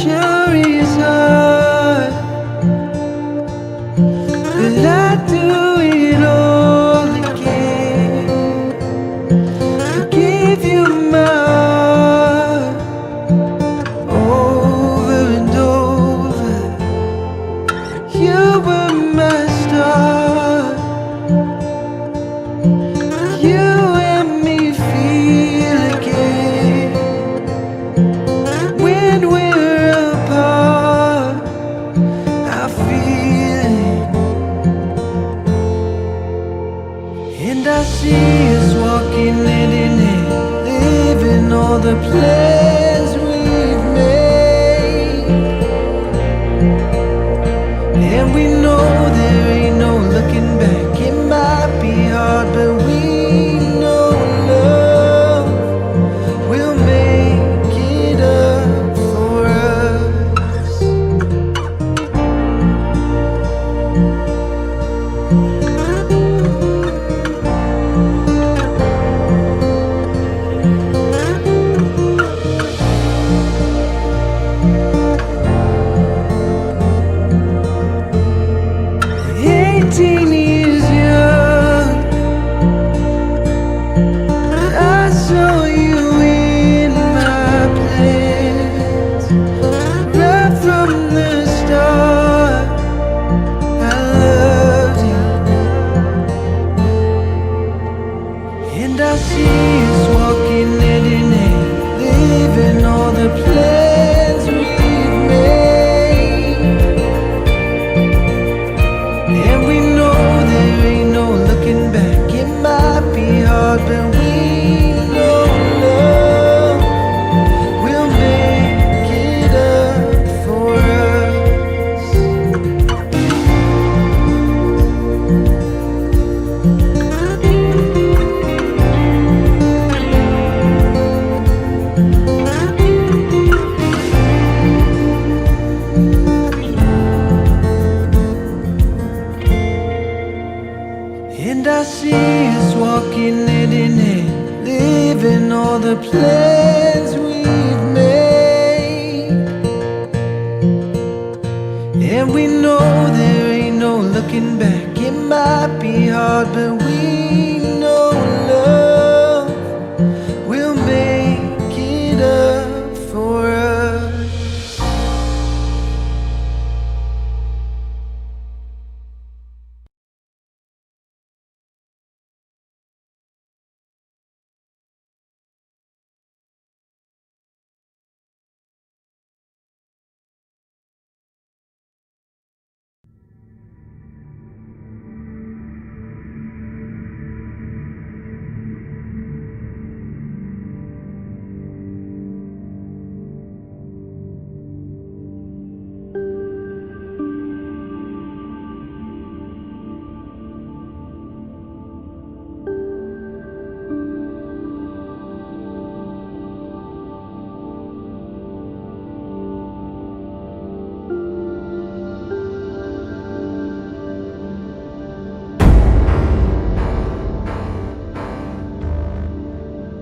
sure is hard, but I'd do it all again. I gave you my heart over and over. You were my star. You and me feel again. When we're apart, I feel it. And I see us walking hand in hand, living all the plans we've made. And we know there ain't no looking back. It might be hard, but we know love will make it up for us. And I see us walking hand in hand, living all the plans we've made. And we know there ain't no looking back. It might be hard, but we know love will make it up for us.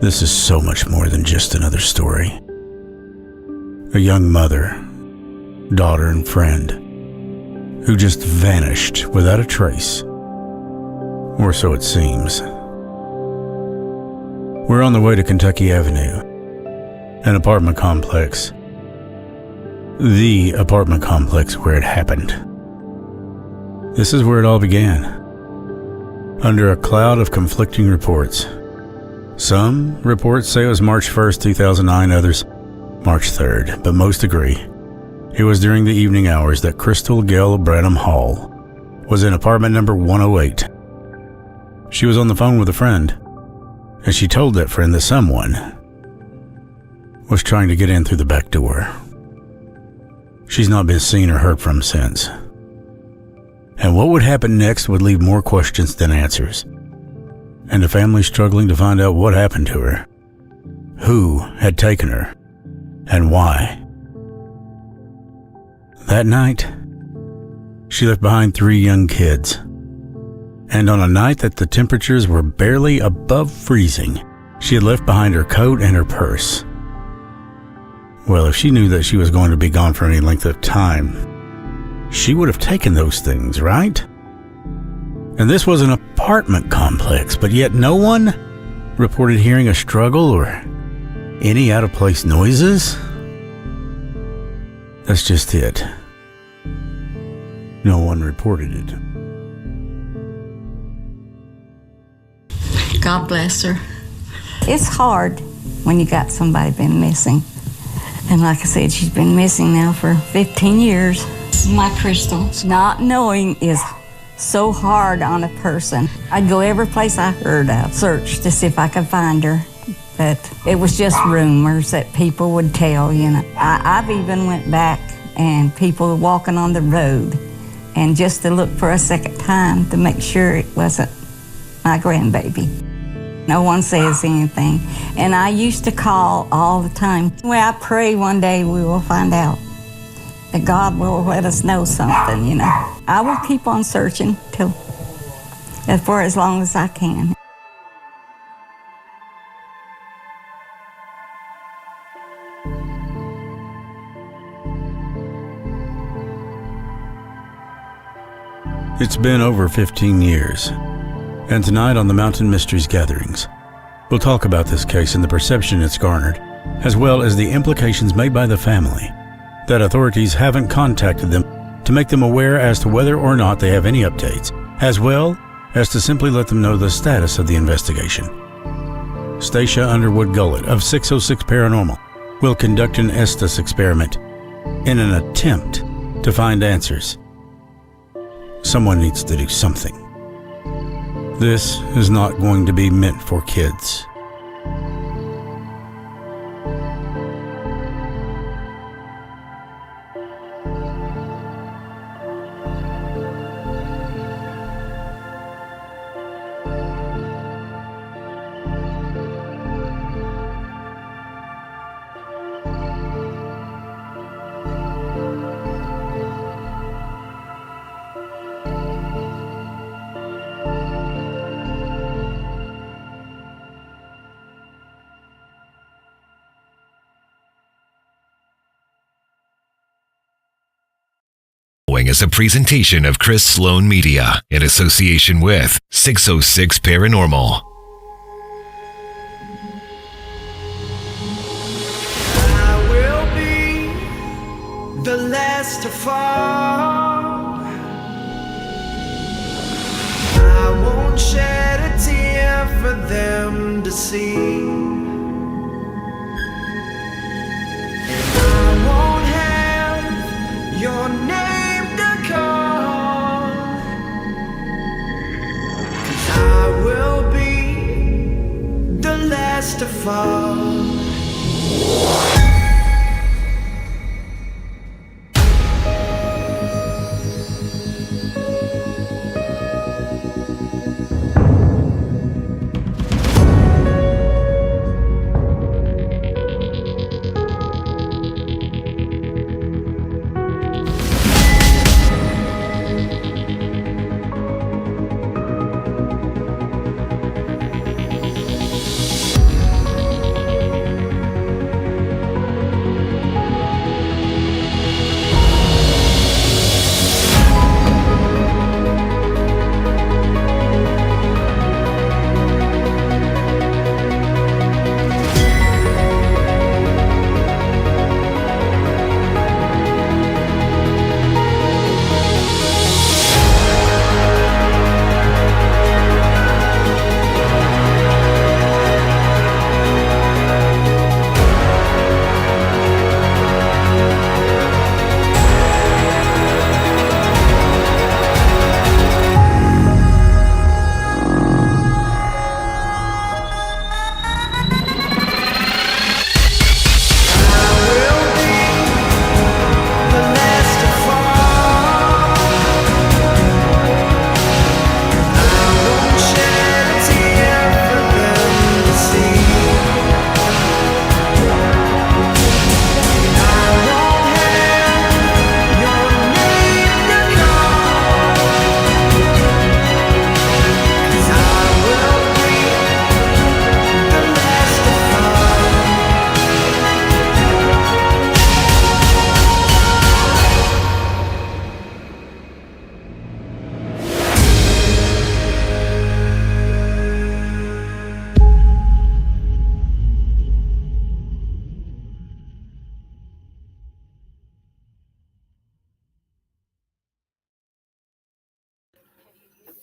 This is so much more than just another story. A young mother, daughter, and friend who just vanished without a trace. Or so it seems. We're on the way to Kentucky Avenue, an apartment complex. The apartment complex where it happened. This is where it all began. Under a cloud of conflicting reports. Some reports say it was March 1st, 2009, others March 3rd, but most agree it was during the evening hours that Crystal Gail Branham Hall was in apartment number 108. She was on the phone with a friend, and she told that friend that someone was trying to get in through the back door. She's not been seen or heard from since. And what would happen next would leave more questions than answers. And the family struggling to find out what happened to her, who had taken her, and why. That night, she left behind 3 young kids. And on a night that the temperatures were barely above freezing, she had left behind her coat and her purse. Well, if she knew that she was going to be gone for any length of time, she would have taken those things, right? And this was an apartment complex, but yet no one reported hearing a struggle or any out-of-place noises? That's just it. No one reported it. God bless her. It's hard when you got somebody been missing. And like I said, she's been missing now for 15 years. My crystal. Not knowing is so hard on a person. I'd go every place I heard of, search to see if I could find her. But it was just rumors that people would tell, you know. I've even went back and people walking on the road and just to look for a second time to make sure it wasn't my grandbaby. No one says anything. And I used to call all the time. Well, I pray one day we will find out, that God will let us know something, you know. I will keep on searching for as long as I can. It's been over 15 years, and tonight on the Mountain Mysteries Gatherings, we'll talk about this case and the perception it's garnered, as well as the implications made by the family that authorities haven't contacted them to make them aware as to whether or not they have any updates, as well as to simply let them know the status of the investigation. Stacia Underwood Gullett of 606 Paranormal will conduct an Estes experiment in an attempt to find answers. Someone needs to do something. This is not going to be meant for kids. Is a presentation of Chris Slone Media in association with 606 Paranormal. I will be the last to fall. I won't shed a tear for them to see. And I won't have your name call, 'cause I will be the last to fall.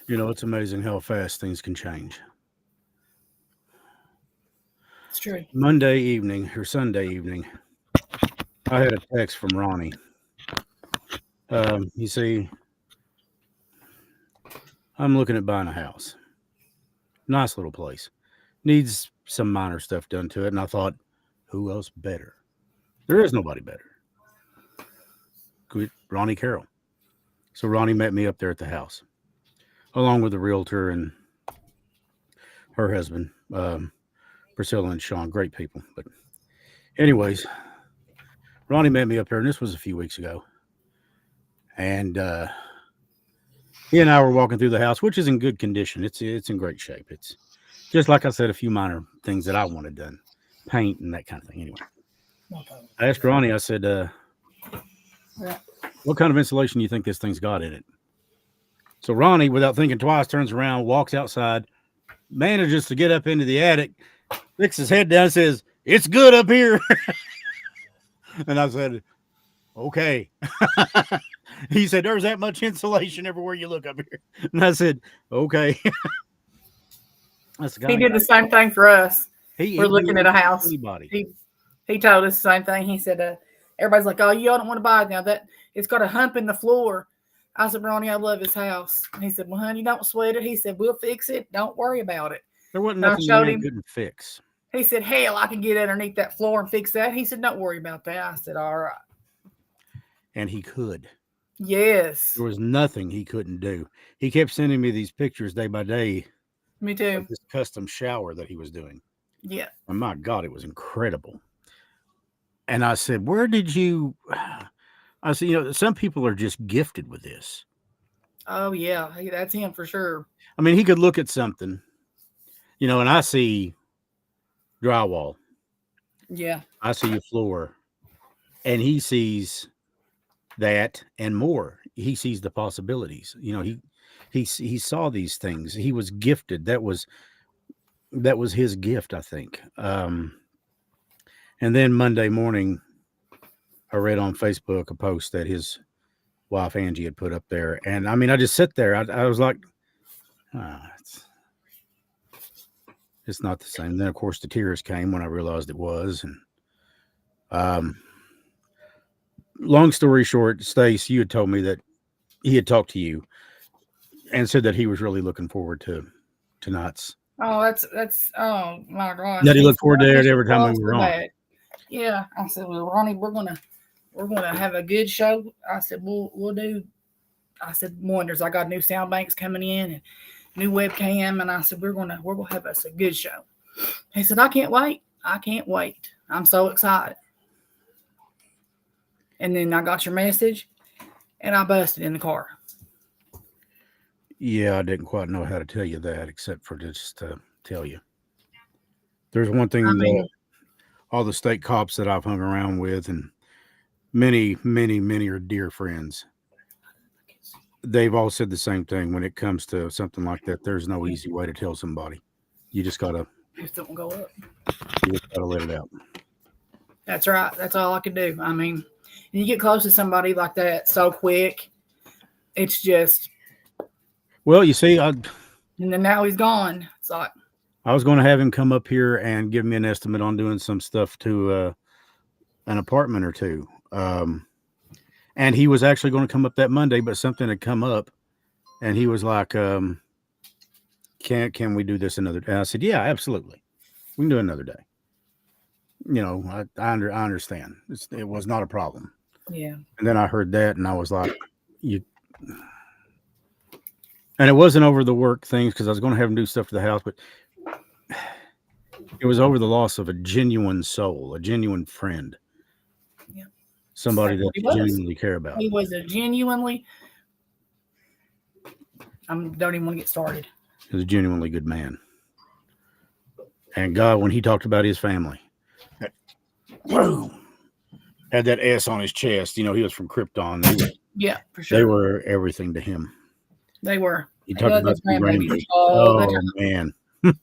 You know, it's amazing how fast things can change. It's true. Monday evening or Sunday evening, I had a text from Ronnie. You see, I'm looking at buying a house. Nice little place. Needs some minor stuff done to it. And I thought, who else better? There is nobody better. Ronnie Carroll. So Ronnie met me up there at the house, along with the realtor and her husband, Priscilla and Sean. Great people. But anyways, Ronnie met me up there, and this was a few weeks ago. And he and I were walking through the house, which is in good condition. It's in great shape. It's just like I said, a few minor things that I wanted done, paint and that kind of thing. Anyway, I asked Ronnie, I said, what kind of insulation do you think this thing's got in it? So Ronnie, without thinking twice, turns around, walks outside, manages to get up into the attic, sticks his head down and says, "It's good up here." And I said, okay. He said, "There's that much insulation everywhere you look up here." And I said, okay. That's the guy. He did the same thing for us. We're looking at a house. Anybody. He told us the same thing. He said, everybody's like, "Oh, y'all don't want to buy it now. That it's got a hump in the floor." I said, "Ronnie, I love his house." And he said, "Well, honey, don't sweat it." He said, "We'll fix it. Don't worry about it." There wasn't And I nothing showed you him. couldn't fix. He said, "Hell, I can get underneath that floor and fix that." He said, "Don't worry about that." I said, "All right." And he could. Yes. There was nothing he couldn't do. He kept sending me these pictures day by day Me too. of this custom shower that he was doing. Yeah. And my God, it was incredible. And I said, "Where did you?" I said, "You know, some people are just gifted with this." Oh, yeah. That's him for sure. I mean, he could look at something, you know, and I see drywall, Yeah. I see a floor, and he sees that and more. He sees the possibilities. You know, he saw these things. He was gifted. That was his gift, I think. And then Monday morning, I read on Facebook a post that his wife Angie had put up there, and I mean, I just sit there. I was like, it's not the same. Then, of course, the tears came when I realized it was. And long story short, Stace, you had told me that he had talked to you and said that he was really looking forward to tonight's. Oh, that's oh my gosh. That he looked forward to it every time we were on. Bad. Yeah. I said, "Well, Ronnie, we're gonna have a good show." I said, we'll do. I said, "Wonders, I got new sound banks coming in and new webcam," and I said, we're gonna have us a good show." He said, "I can't wait. I can't wait. I'm so excited." And then I got your message, and I busted in the car. Yeah, I didn't quite know how to tell you that, except for just to tell you. There's one thing that all the state cops that I've hung around with, and many, many, many are dear friends. They've all said the same thing when it comes to something like that. There's no easy way to tell somebody. You just gotta Don't go up. let it out. That's right. That's all I can do. I mean, you get close to somebody like that so quick, it's just. Well, you see, And then now he's gone. It's like. I was going to have him come up here and give me an estimate on doing some stuff to an apartment or two. And he was actually going to come up that Monday, but something had come up, and he was like, "Can we do this another day?" I said, "Yeah, absolutely. We can do it another day." You know, I understand. It was not a problem. Yeah. And then I heard that, and I was like, and it wasn't over the work things, because I was going to have him do stuff to the house, but it was over the loss of a genuine soul, a genuine friend. Yeah. Somebody that you genuinely care about. He was a genuinely. I don't even want to get started. He was a genuinely good man. And God, when he talked about his family, had that S on his chest. You know, he was from Krypton. Yeah, for sure. They were everything to him. They were. He talked about the grandbabies. Oh man.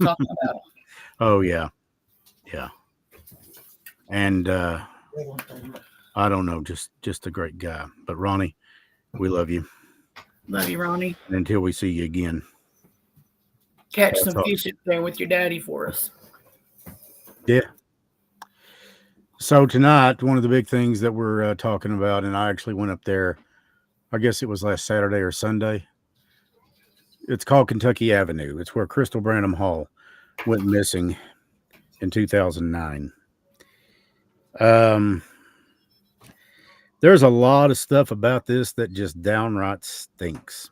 Talking about. Oh yeah. Yeah. And I don't know, just a great guy. But Ronnie, we love you. Love you, Ronnie. And until we see you again. catch That's some all. fish there with your daddy for us. Yeah. So tonight, one of the big things that we're talking about, and I actually went up there, I guess it was last Saturday or Sunday. It's called Kentucky Avenue. It's where Crystal Branham Hall went missing in 2009. There's a lot of stuff about this that just downright stinks.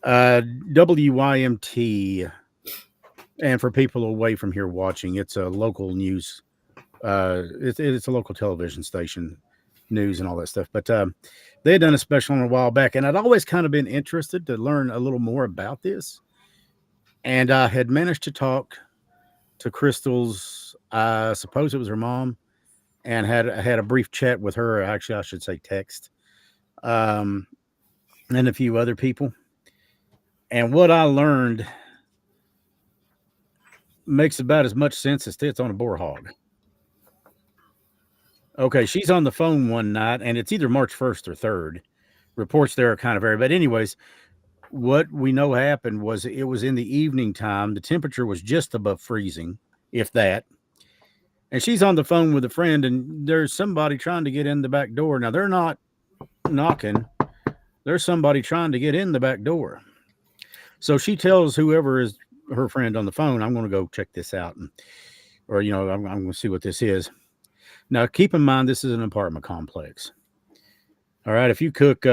WYMT, and for people away from here watching, it's a local news. It's a local television station, news and all that stuff. But they had done a special a while back, and I'd always kind of been interested to learn a little more about this. And I had managed to talk to Crystal's, I suppose it was her mom, and had a brief chat with her. Actually, I should say text, and a few other people. And what I learned makes about as much sense as tits on a boar hog. Okay, she's on the phone one night, and it's either March 1st or 3rd. Reports there are kind of varied. But anyways, what we know happened was it was in the evening time. The temperature was just above freezing, if that. And she's on the phone with a friend, and there's somebody trying to get in the back door. Now, they're not knocking. There's somebody trying to get in the back door. So she tells whoever is her friend on the phone, I'm going to go check this out. Or, I'm going to see what this is. Now, keep in mind, this is an apartment complex. All right. If you cook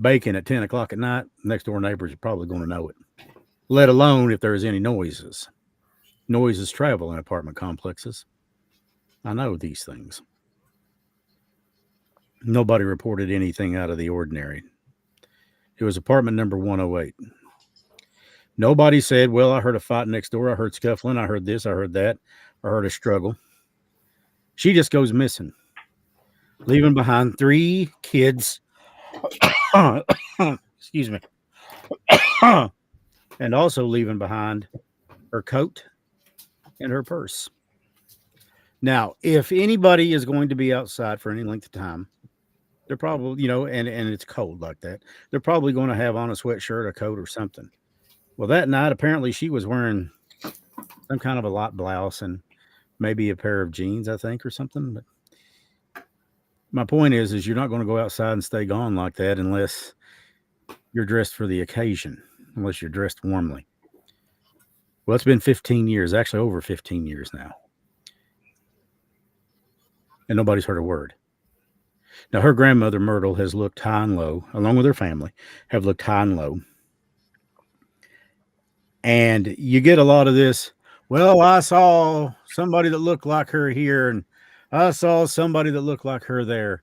bacon at 10 o'clock at night, next door neighbors are probably going to know it, let alone if there's any noises. Noises travel in apartment complexes. I know these things. Nobody reported anything out of the ordinary. It was apartment number 108. Nobody said, well, I heard a fight next door. I heard scuffling. I heard this. I heard that. I heard a struggle. She just goes missing, leaving behind 3 kids. Excuse me. And also leaving behind her coat and her purse. Now, if anybody is going to be outside for any length of time, they're probably, and it's cold like that, they're probably going to have on a sweatshirt, a coat, or something. Well, that night, apparently she was wearing some kind of a light blouse and maybe a pair of jeans, I think, or something. But my point is you're not going to go outside and stay gone like that unless you're dressed for the occasion, unless you're dressed warmly. Well, it's been 15 years, actually over 15 years now. And nobody's heard a word. Now, her grandmother, Myrtle, has looked high and low, along with her family, have looked high and low. And you get a lot of this, well, I saw somebody that looked like her here, and I saw somebody that looked like her there.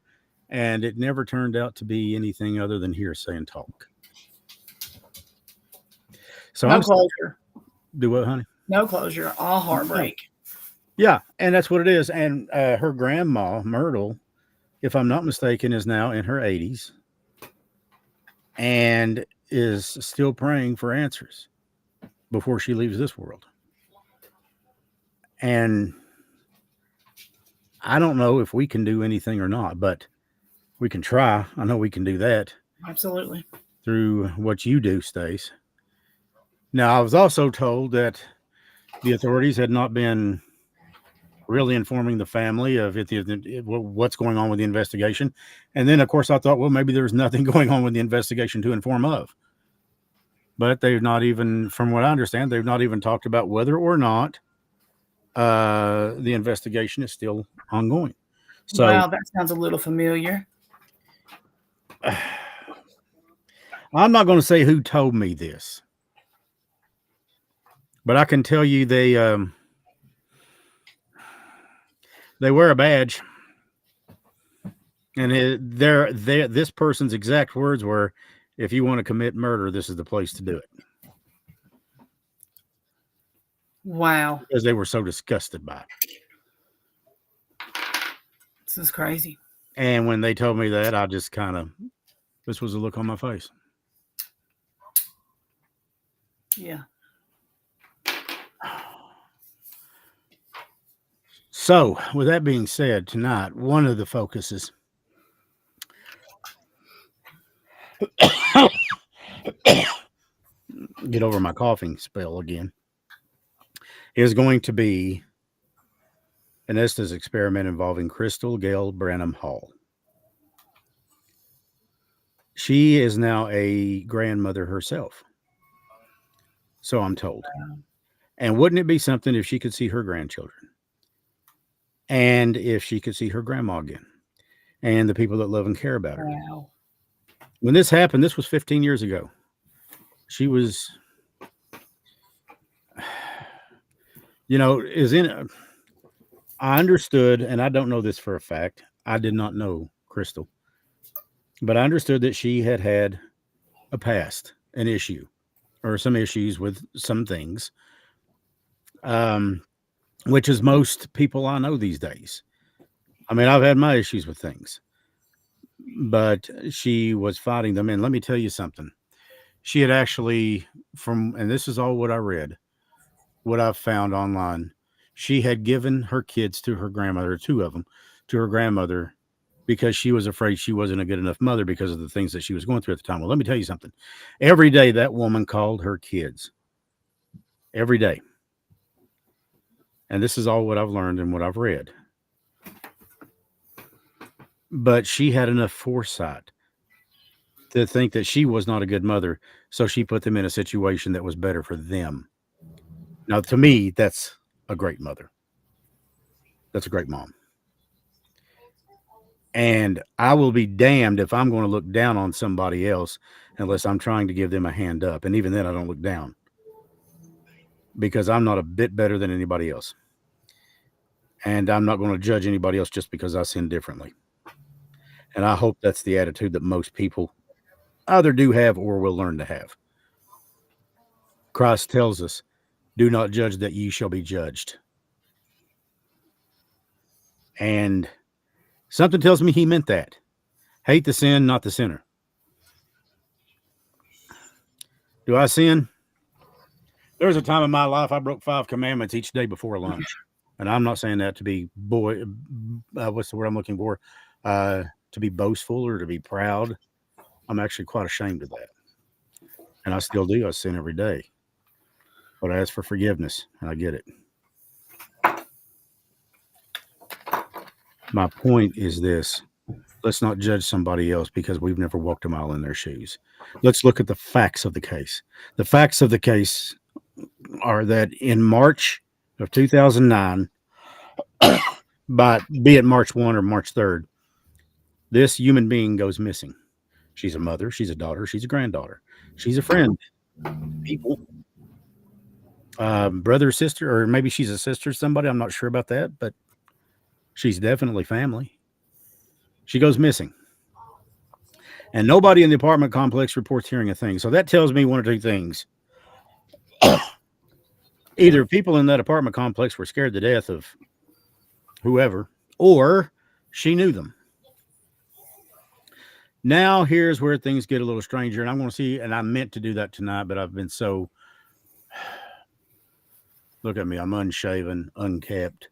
And it never turned out to be anything other than hearsay and talk. So no closure. Do what, honey? No closure. All heartbreak. Yeah, and that's what it is. And her grandma, Myrtle, if I'm not mistaken, is now in her 80s and is still praying for answers before she leaves this world. And I don't know if we can do anything or not, but we can try. I know we can do that. Absolutely. Through what you do, Stace. Now, I was also told that the authorities had not been really informing the family of what's going on with the investigation. And then, of course, I thought, well, maybe there's nothing going on with the investigation to inform of. But they've not even, from what I understand, they've not even talked about whether or not the investigation is still ongoing. So, wow, that sounds a little familiar. I'm not going to say who told me this, but I can tell you they wear a badge, and this person's exact words were, if you want to commit murder, this is the place to do it. Wow. Because they were so disgusted by it. This is crazy. And when they told me that, I just this was a look on my face. Yeah. So, with that being said, tonight, one of the focuses get over my coughing spell again, is going to be an Estes experiment involving Crystal Gail Branham Hall. She is now a grandmother herself. So I'm told. And wouldn't it be something if she could see her grandchildren? And if she could see her grandma again? And the people that love and care about her. Wow. When this happened, this was 15 years ago. She was, I understood, and I don't know this for a fact. I did not know Crystal. But I understood that she had a past, an issue, or some issues with some things, which is most people I know these days. I mean, I've had my issues with things, but she was fighting them. And let me tell you something. She had actually, and this is all what I read, what I've found online, she had given her kids to her grandmother, 2 of them, to her grandmother, because she was afraid she wasn't a good enough mother because of the things that she was going through at the time. Well, let me tell you something. Every day that woman called her kids. Every day. And this is all what I've learned and what I've read. But she had enough foresight to think that she was not a good mother, so she put them in a situation that was better for them. Now, to me, that's a great mother. That's a great mom. And I will be damned if I'm going to look down on somebody else unless I'm trying to give them a hand up. And even then, I don't look down because I'm not a bit better than anybody else. And I'm not going to judge anybody else just because I sin differently. And I hope that's the attitude that most people either do have or will learn to have. Christ tells us, do not judge that ye shall be judged. And something tells me he meant that. Hate the sin, not the sinner. Do I sin? There was a time in my life I broke 5 commandments each day before lunch. And I'm not saying that to be what's the word I'm looking for? To be boastful or to be proud. I'm actually quite ashamed of that. And I still do. I sin every day. But I ask for forgiveness, and I get it. My point is this. Let's not judge somebody else because we've never walked a mile in their shoes. Let's look at the facts of the case. The facts of the case are that in March of 2009, be it March 1 or March 3rd, this human being goes missing. She's a mother, she's a daughter, she's a granddaughter, she's a friend. People, brother, sister, or maybe she's a sister to somebody. I'm not sure about that, but she's definitely family. She goes missing. And nobody in the apartment complex reports hearing a thing. So that tells me one or two things. Either people in that apartment complex were scared to death of whoever, or she knew them. Now, here's where things get a little stranger. And I'm going to see, and I meant to do that tonight, but I've been so... Look at me. I'm unshaven, unkept.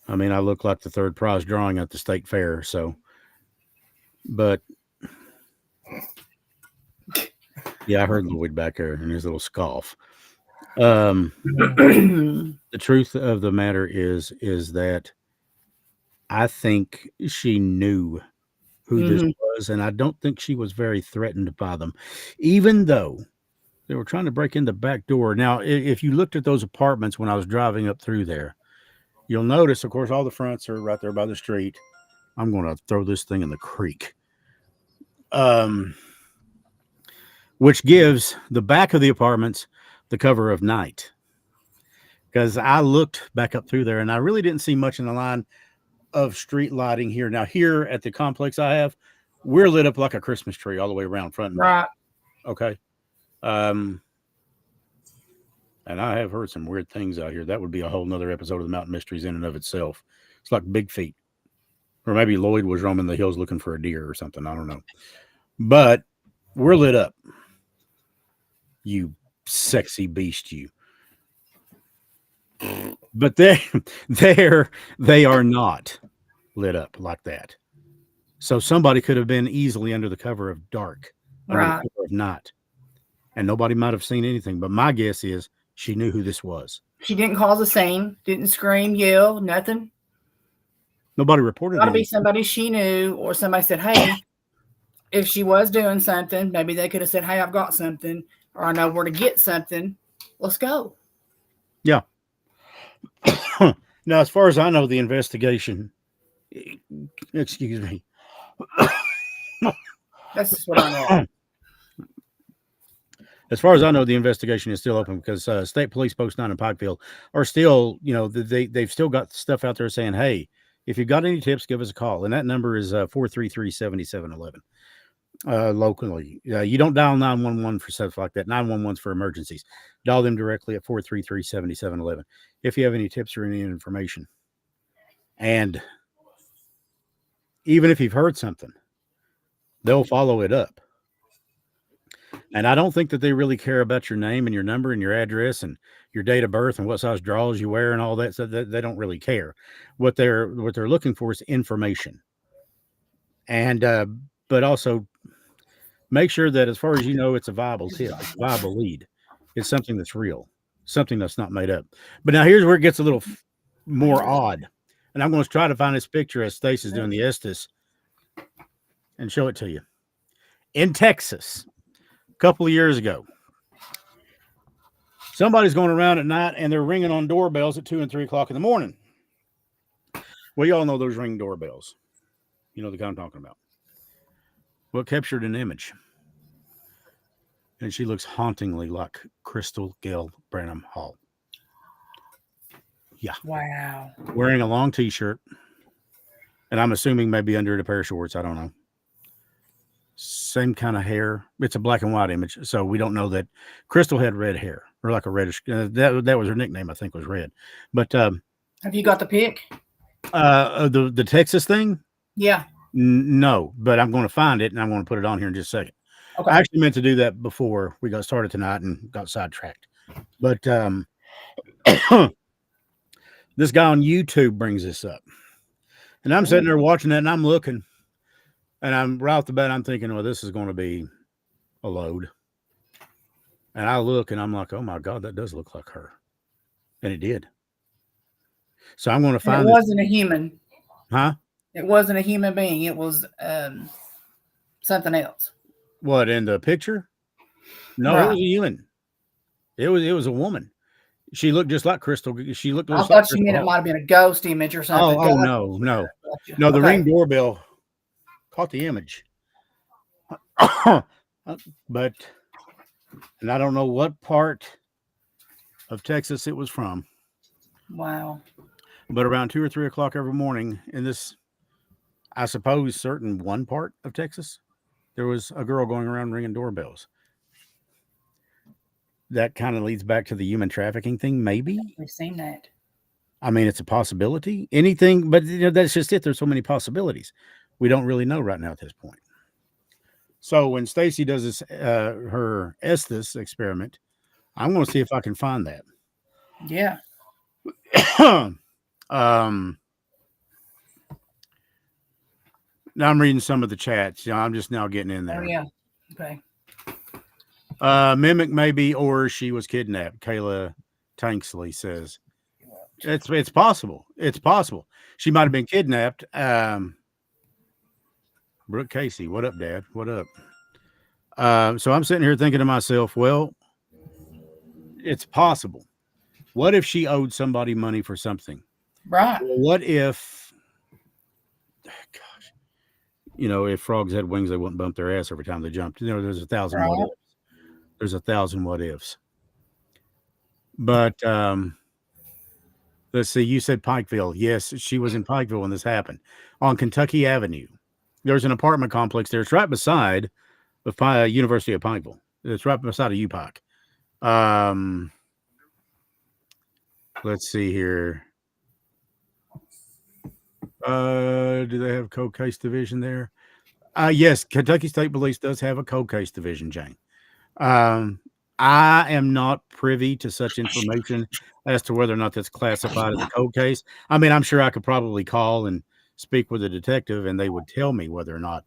I mean, I look like the third prize drawing at the state fair, so... But... Yeah, I heard Lloyd back there and his little scoff. The truth of the matter is that I think she knew who this was, and I don't think she was very threatened by them, even though they were trying to break in the back door. Now, if you looked at those apartments when I was driving up through there, you'll notice, of course, all the fronts are right there by the street. I'm going to throw this thing in the creek. Which gives the back of the apartments the cover of night. Because I looked back up through there and I really didn't see much in the line of street lighting here. Now, here at the complex we're lit up like a Christmas tree all the way around front and back. Right. Okay. And I have heard some weird things out here. That would be a whole nother episode of the Mountain Mysteries in and of itself. It's like Big Feet. Or maybe Lloyd was roaming the hills looking for a deer or something. I don't know. But we're lit up. You sexy beast, you. But they are not lit up like that. So somebody could have been easily under the cover of dark, under the cover of night. and nobody might have seen anything. But my guess is she knew who this was. She didn't cause a scene, didn't scream, yell, nothing. Nobody reported Got to be anything. somebody she knew, or somebody said, "Hey," if she was doing something, maybe they could have said, "Hey, I've got something," or "I know where to get something. Let's go." Yeah. Now, as far as I know, the investigation, excuse me, That's just what I know. as far as I know, the investigation is still open because state police post 9 in Pikeville are still, they've still got stuff out there saying, hey, if you've got any tips, give us a call. And that number is 433-7711 locally. You don't dial 911 for stuff like that. 911's for emergencies. Dial them directly at 433-7711 if you have any tips or any information. And even if you've heard something, they'll follow it up. And I don't think that they really care about your name and your number and your address and your date of birth and what size drawers you wear and all that. So they don't really care. What they're looking for is information. And but also make sure that as far as you know, it's a viable tip, it's a viable lead. It's something that's real, something that's not made up. But now here's where it gets a little more odd. And I'm going to try to find this picture as Stacia's doing the Estes and show it to you. In Texas, a couple of years ago, somebody's going around at night and they're ringing on doorbells at 2 and 3 o'clock in the morning. Well, you all know those ring doorbells. You know the kind I'm talking about. Well, captured an image. And she looks hauntingly like Crystal Gail Branham Hall. Yeah. Wow. Wearing a long t-shirt. And I'm assuming maybe under it a pair of shorts. I don't know. Same kind of hair. It's a black and white image. So we don't know that Crystal had red hair or like a reddish. That was her nickname, I think, was red. But have you got the pic? The Texas thing? Yeah. No, but I'm going to find it and I'm going to put it on here in just a second. Okay. I actually meant to do that before we got started tonight and got sidetracked. But this guy on YouTube brings this up. And I'm sitting there watching that and I'm looking. And I'm right off the bat, I'm thinking, well, this is going to be a load. And I look and I'm like, oh my God, that does look like her. And it did. So I'm going to find it wasn't a human. Huh? It wasn't a human being. It was something else. What, in the picture? No, Right. It was a human. It was a woman. She looked just like Crystal. She looked. I Just thought like you Crystal meant it Hall. might have been a ghost image or something. Oh no. Gotcha. No, the Okay. ring doorbell caught the image. But, and I don't know what part of Texas it was from. Wow. But around 2 or 3 o'clock every morning in this, I suppose, certain one part of Texas, there was a girl going around ringing doorbells. That kind of leads back to the human trafficking thing, maybe. We've seen that. I mean, it's a possibility. Anything, but that's just it. There's so many possibilities. We don't really know right now at this point. So when Stacia does this, her Estes experiment, I'm going to see if I can find that. Yeah. Now I'm reading some of the chats. I'm just now getting in there. Oh yeah. Okay. Mimic maybe, or she was kidnapped. Kayla Tanksley says it's possible. It's possible she might have been kidnapped. Brooke Casey, what up, Dad? What up? So I'm sitting here thinking to myself, well, it's possible. What if she owed somebody money for something? Right. What if, gosh, if frogs had wings, they wouldn't bump their ass every time they jumped. There's 1,000 Right. what ifs. There's 1,000 what ifs. But let's see. You said Pikeville. Yes, she was in Pikeville when this happened on Kentucky Avenue. There's an apartment complex there. It's right beside the University of Pikeville. It's right beside of UPike. Let's see here. Do they have cold case division there? Yes, Kentucky State Police does have a cold case division, Jane. I am not privy to such information as to whether or not that's classified as a cold case. I mean, I'm sure I could probably call and speak with a detective and they would tell me whether or not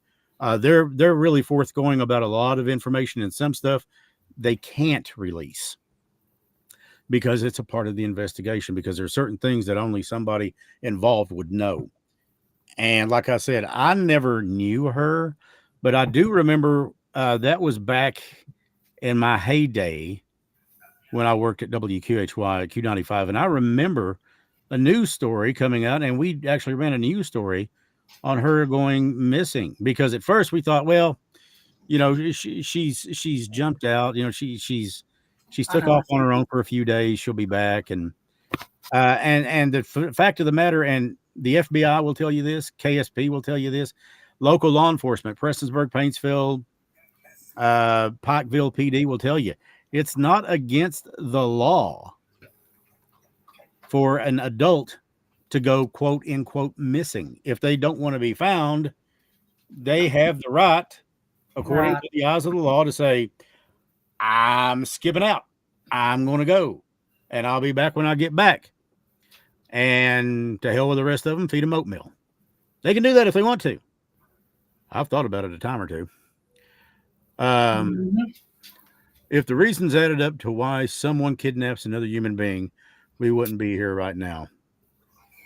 they're really forthgoing about a lot of information, and some stuff they can't release because it's a part of the investigation, because there's certain things that only somebody involved would know. And like I said, I never knew her, but I do remember that was back in my heyday when I worked at WQHY Q95. And I remember a news story coming out, and we actually ran a news story on her going missing, because at first we thought, well, she's jumped out, she's took off on her own for a few days. She'll be back. And the fact of the matter, and the FBI will tell you this, KSP will tell you this, local law enforcement, Prestonsburg, Paintsville, Pikeville PD will tell you, it's not against the law for an adult to go, quote unquote, missing. If they don't want to be found, they have the right, according to the eyes of the law, to say, I'm skipping out. I'm going to go, and I'll be back when I get back. And to hell with the rest of them, feed them oatmeal. They can do that if they want to. I've thought about it a time or two. If the reasons added up to why someone kidnaps another human being, we wouldn't be here right now.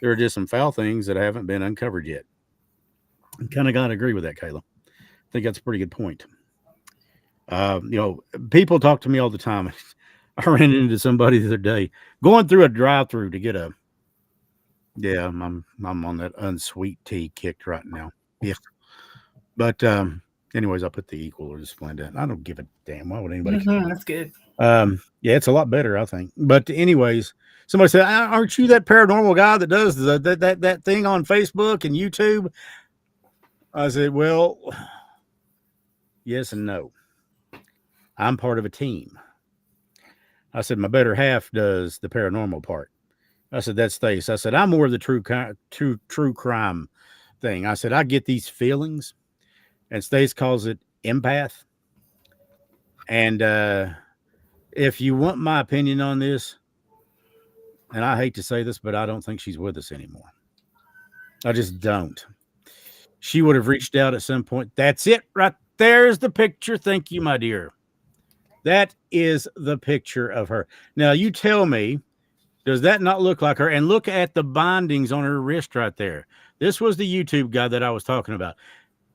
There are just some foul things that haven't been uncovered yet. I kind of got to agree with that, Kayla. I think that's a pretty good point. People talk to me all the time. I ran into somebody the other day going through a drive-through to get I'm on that unsweet tea kicked right now. Yeah. But anyways, I'll put the equal or the Splenda. I don't give a damn. Why would anybody care? That's good. Yeah, it's a lot better, I think. But anyways, somebody said, aren't you that paranormal guy that does that thing on Facebook and YouTube? I said, well, yes and no. I'm part of a team. I said, my better half does the paranormal part. I said, that's Stace. I said, I'm more of the true crime thing. I said, I get these feelings, and Stace calls it empath. And if you want my opinion on this, and I hate to say this, but I don't think she's with us anymore. I just don't. She would have reached out at some point. That's it right there's the picture. Thank you, my dear. That is the picture of her. Now, you tell me, does that not look like her? And look at the bindings on her wrist right there. This was the YouTube guy that I was talking about.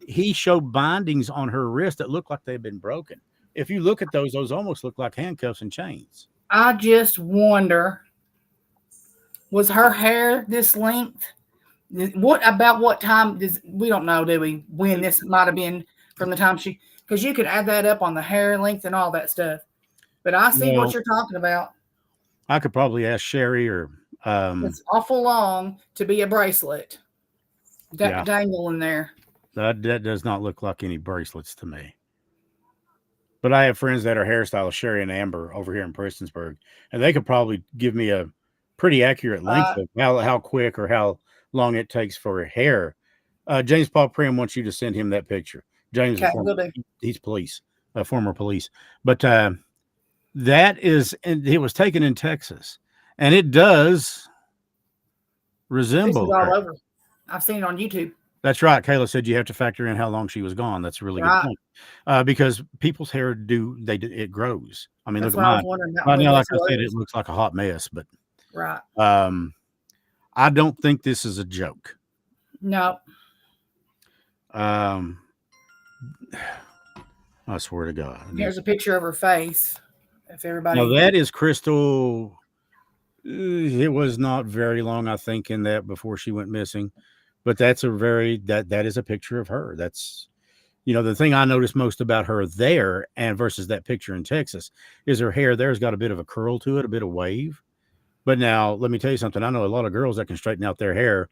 He showed bindings on her wrist that looked like they'd been broken. If you look at those almost look like handcuffs and chains. I just wonder, was her hair this length? What time we don't know, do we? When this might have been from the time because you could add that up on the hair length and all that stuff. But I see what you're talking about. I could probably ask Sherry or it's awful long to be a bracelet. Dangle in there. That does not look like any bracelets to me. But I have friends that are hairstylists, Sherry and Amber, over here in Prestonsburg, and they could probably give me a pretty accurate length of how quick or how long it takes for her hair. James Paul Prim wants you to send him that picture. James, he's police, former police. But that is, and it was taken in Texas, and it does resemble all over. I've seen it on YouTube. That's right. Kayla said you have to factor in how long she was gone. That's a really good point. Because people's hair it grows. I mean, look at mine. Right now, like I said, it looks like a hot mess, but I don't think this is a joke. No. I swear to God. Here's a picture of her face. If everybody. Now that is Crystal. It was not very long, I think, in that before she went missing. But that's that is a picture of her. That's, the thing I noticed most about her there and versus that picture in Texas is her hair there's got a bit of a curl to it, a bit of wave. But now let me tell you something. I know a lot of girls that can straighten out their hair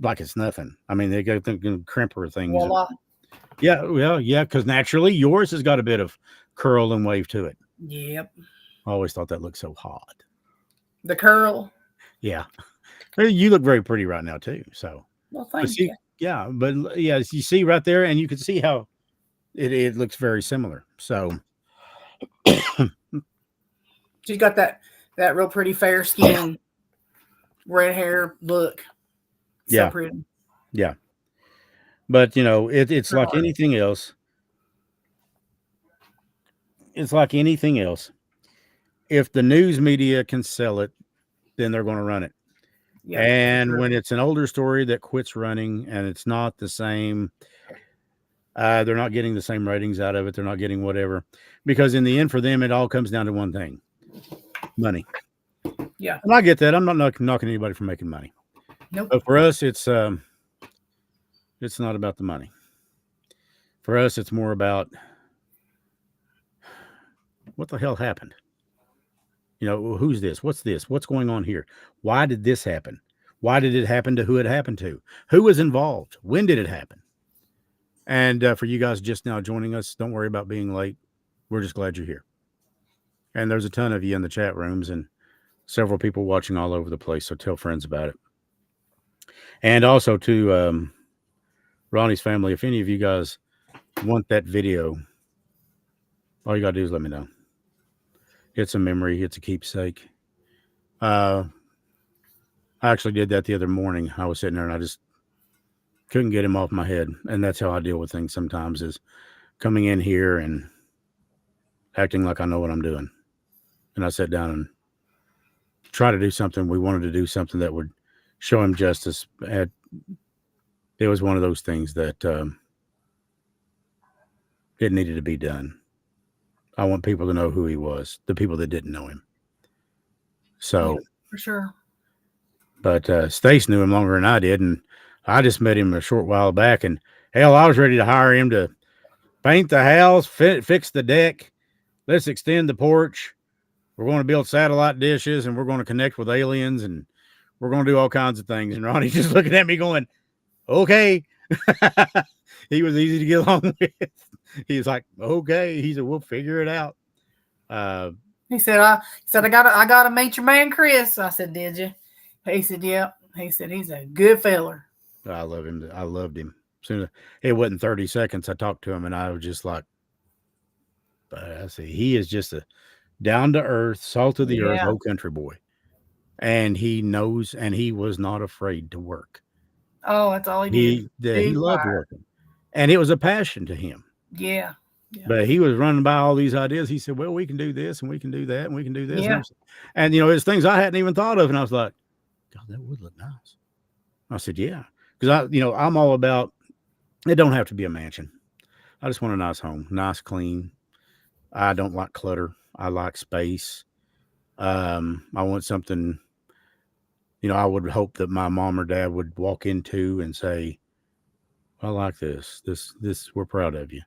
like it's nothing. I mean, they go thinking crimper things. Voila. Yeah, well, yeah, because naturally yours has got a bit of curl and wave to it. Yep. I always thought that looked so hot. The curl. Yeah. You look very pretty right now too. So. Well, thank you. Yeah, but yeah, you see right there, and you can see how it looks very similar. So she's got that real pretty fair skin, red hair look. So pretty. Yeah. But it's like anything else. it's like anything else. If the news media can sell it, then they're going to run it. Yeah, And sure. when it's an older story that quits running and it's not the same, they're not getting the same ratings out of it. They're not getting whatever. Because in the end, for them, it all comes down to one thing: money. Yeah. And I get that. I'm not knocking anybody for making money. Nope. But for us, it's not about the money. For us, it's more about what the hell happened. Who's this? What's this? What's going on here? Why did this happen? Why did it happen to who it happened to? Who was involved? When did it happen? And for you guys just now joining us, don't worry about being late. We're just glad you're here. And there's a ton of you in the chat rooms and several people watching all over the place. So tell friends about it. And also to Ronnie's family, if any of you guys want that video, all you got to do is let me know. It's a memory. It's a keepsake. I actually did that the other morning. I was sitting there and I just couldn't get him off my head. And that's how I deal with things sometimes, is coming in here and acting like I know what I'm doing. And I sat down and tried to do something. We wanted to do something that would show him justice. It was one of those things that it needed to be done. I want people to know who he was, the people that didn't know him. So, Yeah, for sure. But Stace knew him longer than I did, and I just met him a short while back, and hell, I was ready to hire him to paint the house, fix the deck. Let's extend the porch. We're going to build satellite dishes, and we're going to connect with aliens, and we're going to do all kinds of things. And Ronnie's just looking at me going, okay. He was easy to get along with. He's like, okay. He said, we'll figure it out. He said, I gotta meet your man Chris. I said, did you? He said, yeah. He said, he's a good feller. I love him. I loved him. Soon as it wasn't 30 seconds, I talked to him and I was just like, I see, he is just a down to earth, salt of the earth, whole country boy. And he knows, and he was not afraid to work. Oh, that's all he did. He loved working. And it was a passion to him. Yeah. But he was running by all these ideas. He said, well, we can do this and we can do that and we can do this. Yeah. And it's things I hadn't even thought of. And I was like, God, that would look nice. I said, yeah. Because I'm all about, it don't have to be a mansion. I just want a nice home, nice, clean. I don't like clutter. I like space. I want something, I would hope that my mom or dad would walk into and say, I like this, we're proud of you.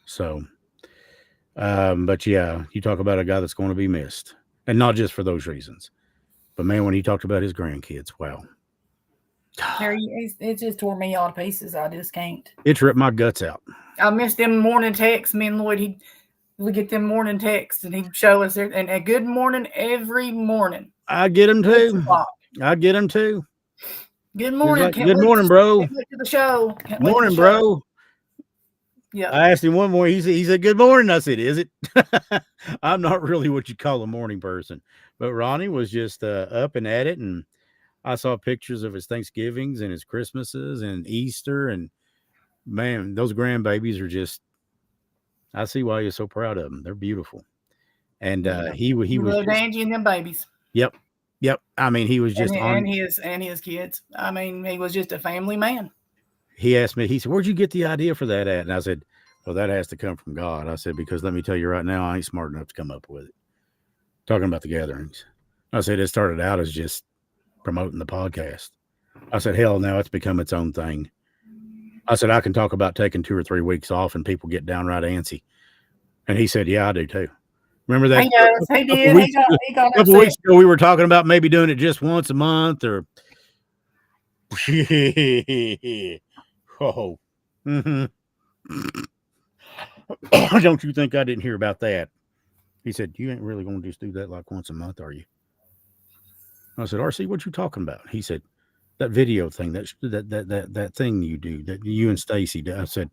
So, but yeah, you talk about a guy that's going to be missed, and not just for those reasons, but man, when he talked about his grandkids, wow. It just tore me all to pieces. I just can't. It's ripped my guts out. I missed them morning texts. Me and Lloyd, we get them morning texts, and he'd show us there, and a good morning every morning. I get them too. I get them too. Good morning. Like, good morning, bro. To the show. Morning, bro. Yeah. I asked him one more. He said, good morning. I said, is it? I'm not really what you call a morning person, but Ronnie was just up and at it. And I saw pictures of his Thanksgivings and his Christmases and Easter. And man, those grandbabies are just, I see why you're so proud of them. They're beautiful. And he was loved Angie and them babies. Yep. I mean, he was just and his kids. I mean, he was just a family man. He asked me, he said, where'd you get the idea for that at? And I said, well, that has to come from God. I said, because let me tell you right now, I ain't smart enough to come up with it. Talking about the gatherings. I said, it started out as just promoting the podcast. I said, hell, now it's become its own thing. I said, I can talk about taking 2 or 3 weeks off and people get downright antsy. And he said, yeah, I do too. Remember that? He did. He got a couple weeks ago, we were talking about maybe doing it just once a month or. Oh. Mm-hmm. Don't you think I didn't hear about that? He said, you ain't really going to just do that like once a month, are you? I said, RC, what you talking about? He said, that video thing, that thing you do, that you and Stacy do. I said,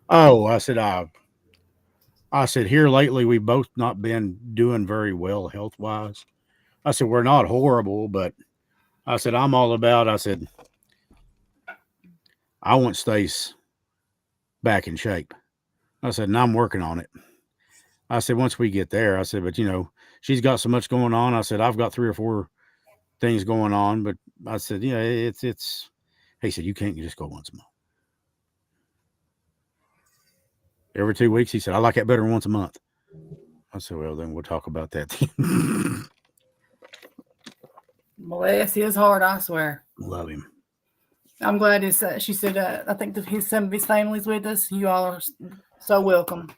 oh, I said, here lately, we've both not been doing very well health-wise. I said, we're not horrible, but I said, I'm all about, I said, I want Stace back in shape. I said, and I'm working on it. I said, once we get there, I said, but she's got so much going on. I said, I've got 3 or 4 things going on, but I said, it's. He said, you can't just go once a month. Every 2 weeks, he said, I like that better than once a month. I said, well, then we'll talk about that. Bless his heart, I swear. Love him. I'm glad she said, I think that some of his family's with us. You all are so welcome.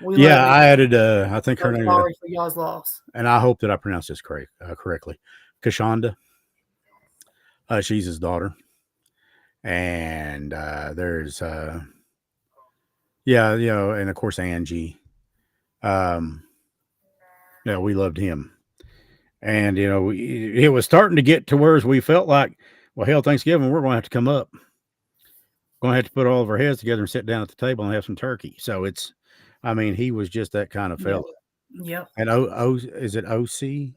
Yeah, I added, I think her name. Sorry for y'all's loss. And I hope that I pronounced this correctly. Kashonda. She's his daughter. And there's, and of course, Angie. Yeah, we loved him. And, it was starting to get to where we felt like, well, hell, Thanksgiving, we're going to have to come up. Going to have to put all of our heads together and sit down at the table and have some turkey. So he was just that kind of fella. Yep. And is it OC?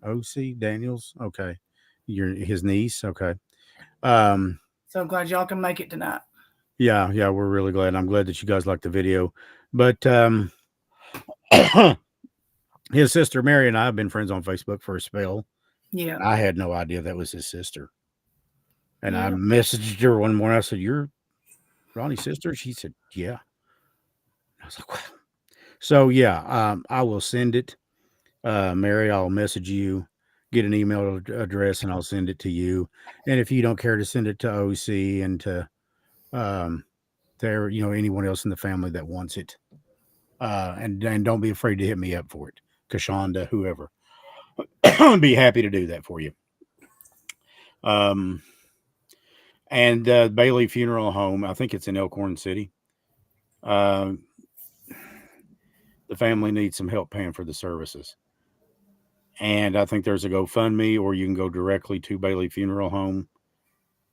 OC Daniels? Okay. His niece? Okay. So glad y'all can make it tonight. Yeah, we're really glad. I'm glad that you guys liked the video. But his sister Mary and I have been friends on Facebook for a spell. Yeah. I had no idea that was his sister. And I messaged her one morning. I said, "You're Ronnie's sister?" She said, "Yeah." I was like, "Wow." So I will send it. Mary, I'll message you, get an email address, and I'll send it to you. And if you don't care to send it to OC and to anyone else in the family that wants it, and don't be afraid to hit me up for it, Kashonda, whoever. I'd be happy to do that for you. And Bailey Funeral Home, I think it's in Elkhorn City. The family needs some help paying for the services. And I think there's a GoFundMe, or you can go directly to Bailey Funeral Home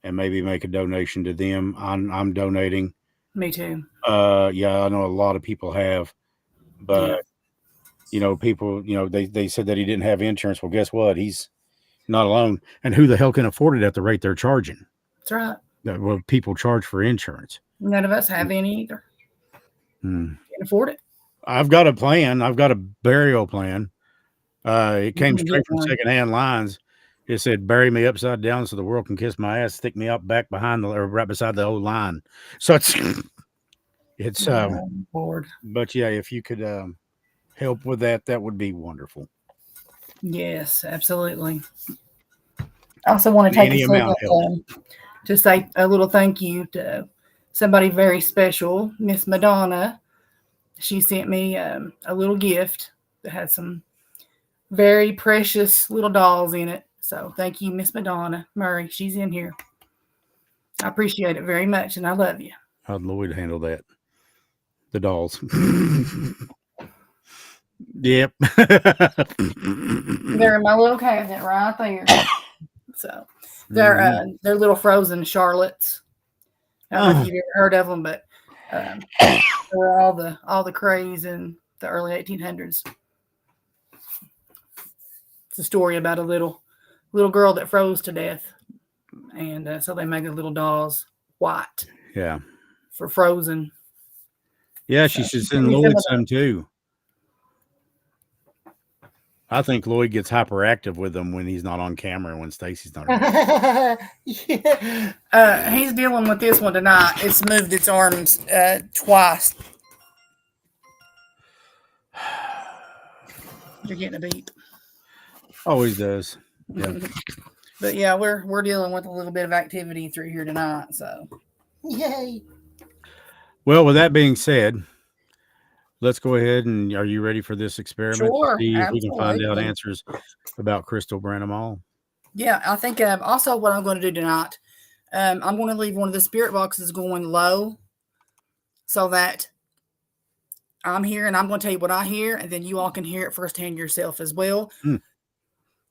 and maybe make a donation to them. I'm donating. Me too. I know a lot of people have, but people, they said that he didn't have insurance. Well, guess what? He's not alone. And who the hell can afford it at the rate they're charging? That's right. Well, people charge for insurance. None of us have any either. Can't afford it. I've got a plan. I've got a burial plan. It came straight from secondhand lines. It said, "Bury me upside down so the world can kiss my ass. Stick me up back behind or right beside the old line." So it's bored. But yeah, if you could help with that, that would be wonderful. Yes, absolutely. I also want to take a second to say a little thank you to somebody very special, Miss Madonna. She sent me a little gift that had some very precious little dolls in it. So thank you, Miss Madonna Murray. She's in here. I appreciate it very much, and I love you. How'd Lloyd handle that? The dolls. Yep. They're in my little cabinet right there. So they're little frozen Charlottes. I don't know if you've ever heard of them, but they're all the craze in the early 1800s. It's a story about a little girl that froze to death, and so they made the little dolls white. Yeah. For frozen. Yeah, she should send Lloyd some too. I think Lloyd gets hyperactive with them when he's not on camera and when Stacy's not around. Yeah. He's dealing with this one tonight. It's moved its arms twice. You're getting a beep. Always does. Yeah. But yeah, we're dealing with a little bit of activity through here tonight. So yay. Well, with that being said, let's go ahead and are you ready for this experiment? Sure. See if we can find out answers about Crystal Branham. Yeah, I think also what I'm going to do tonight, I'm going to leave one of the spirit boxes going low so that I'm here and I'm going to tell you what I hear, and then you all can hear it firsthand yourself as well.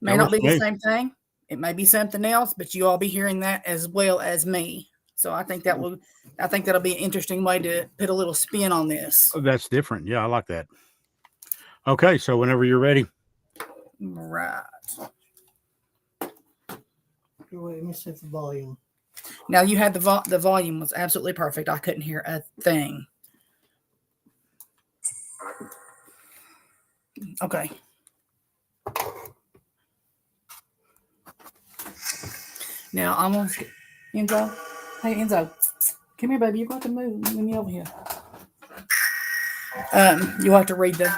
May not be the same thing. It may be something else, but you all be hearing that as well as me. So I think that'll be an interesting way to put a little spin on this. Oh, that's different. Yeah, I like that. Okay, so whenever you're ready. Right. Wait, let me set the volume. Now you had the volume was absolutely perfect. I couldn't hear a thing. Okay. Now I'm gonna Enzo. Hey Enzo, come here, baby. You're going to move. Let me over here. You have to read the.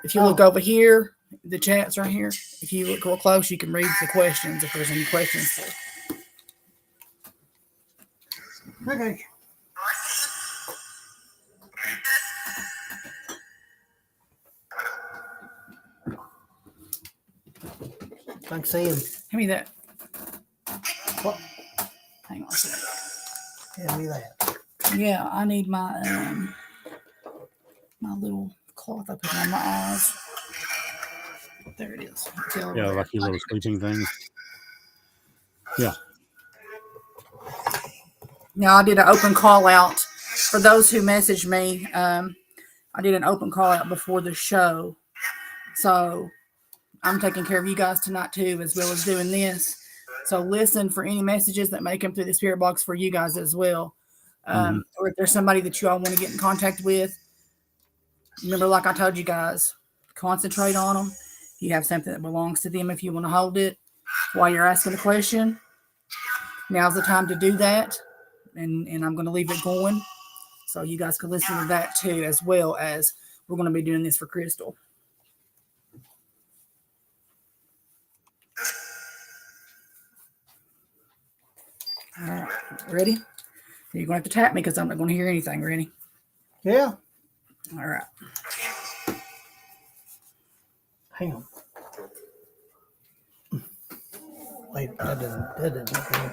If you look over here, the chat's right here. If you look real close, you can read the questions if there's any questions for. Okay. I can see him. Hand me that. What? Hang on a second. Hand me that. Yeah, I need my my little cloth I put on my eyes. There it is. Yeah, like your little sleeping thing. Yeah. Now I did an open call out for those who messaged me. I did an open call out before the show, so I'm taking care of you guys tonight too, as well as doing this. So listen for any messages that may come through the spirit box for you guys as well. Or if there's somebody that you all want to get in contact with, remember, like I told you guys, concentrate on them. If you have something that belongs to them, if you want to hold it while you're asking a question, now's the time to do that. And I'm going to leave it going so you guys can listen to that too, as well as we're going to be doing this for Crystal. All right, ready? You're going to have to tap me because I'm not going to hear anything. Ready? Yeah. All right. Hang on. Wait, that didn't look good.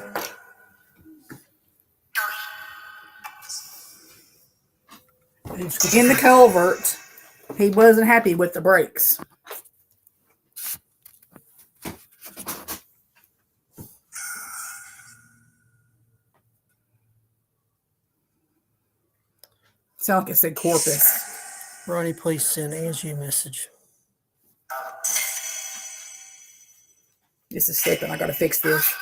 In the culvert, he wasn't happy with the brakes. Sound like it said corpus. Ronnie, please send Angie a message. This is slipping. I got to fix this.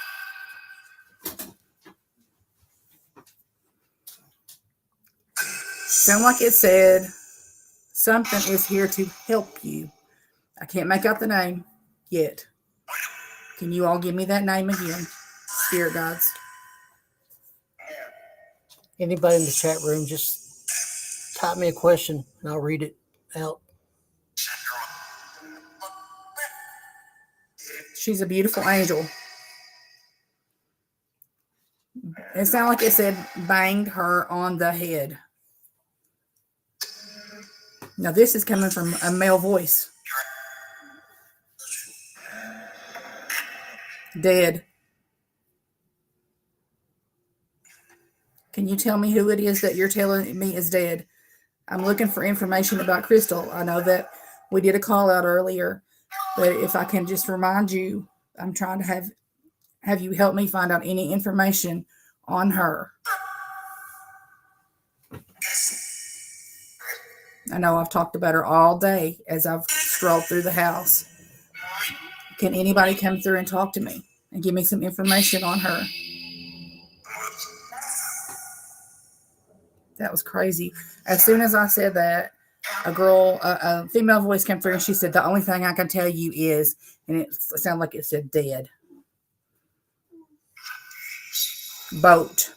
Sound like it said something is here to help you. I can't make out the name yet. Can you all give me that name again? Spirit guides. Anybody in the chat room, just type me a question and I'll read it out. She's a beautiful angel. It sounded like it said banged her on the head. Now this is coming from a male voice. Dead. Can you tell me who it is that you're telling me is dead? I'm looking for information about Crystal. I know that we did a call out earlier, but if I can just remind you, I'm trying to have you help me find out any information on her. I know I've talked about her all day as I've strolled through the house. Can anybody come through and talk to me and give me some information on her? That was crazy. As soon as I said that, a female voice came through and she said, the only thing I can tell you is, and it sounded like it said dead. Boat.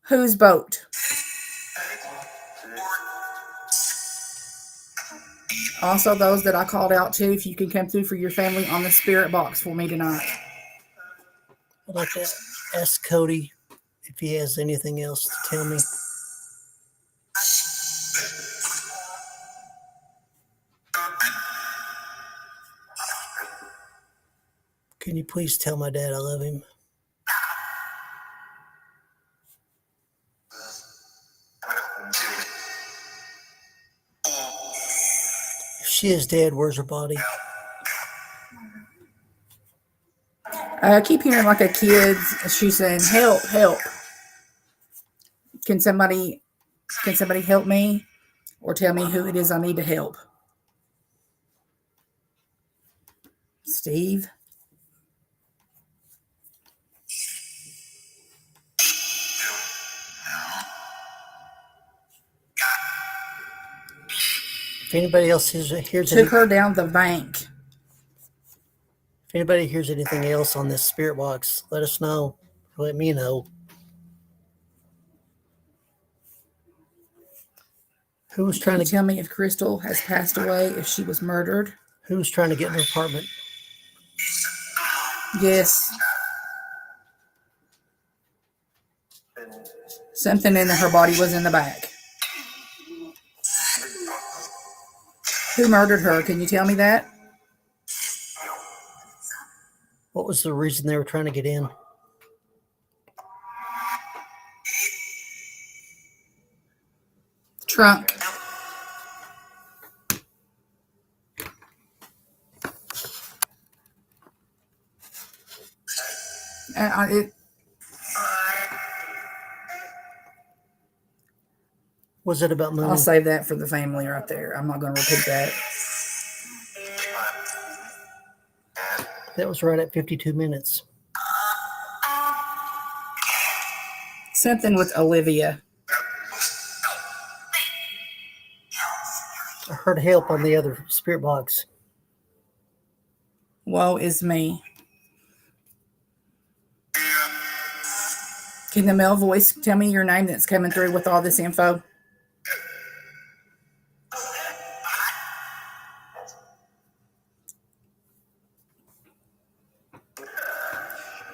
Whose boat? Also, those that I called out to, if you can come through for your family on the spirit box for me tonight. I'd like to ask Cody if he has anything else to tell me. Can you please tell my dad I love him? If she is dead, where's her body? I keep hearing like a kid. She's saying, "Help! Help! Can somebody help me, or tell me who it is I need to help?" Steve. If anybody else hears Took her down the bank. if anybody hears anything else on this spirit box, let us know. Let me know. Who was trying Can you to tell me if Crystal has passed away, if she was murdered? Who was trying to get in her apartment? Yes. Something in her body was in the back. Who murdered her? Can you tell me that? What was the reason they were trying to get in? Trunk. Was it about money? I'll save that for the family right there. I'm not going to repeat that. That was right at 52 minutes. Something with Olivia. I heard help on the other spirit box. Woe is me. Can the male voice tell me your name that's coming through with all this info?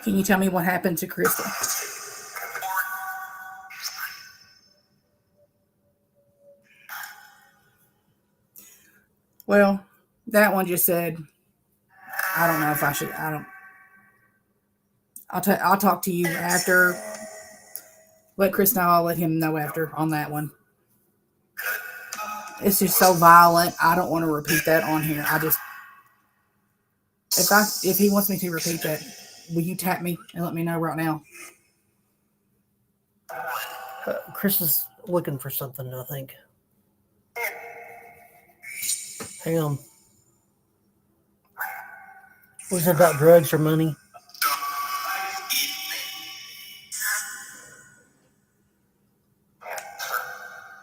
Can you tell me what happened to Crystal? Well, that one just said, I don't know if I should. I'll talk to you after. Let Chris know. I'll let him know after on that one. It's just so violent. I don't want to repeat that on here. If he wants me to repeat that, will you tap me and let me know right now? Chris is looking for something, I think. Hang on. Was it about drugs or money?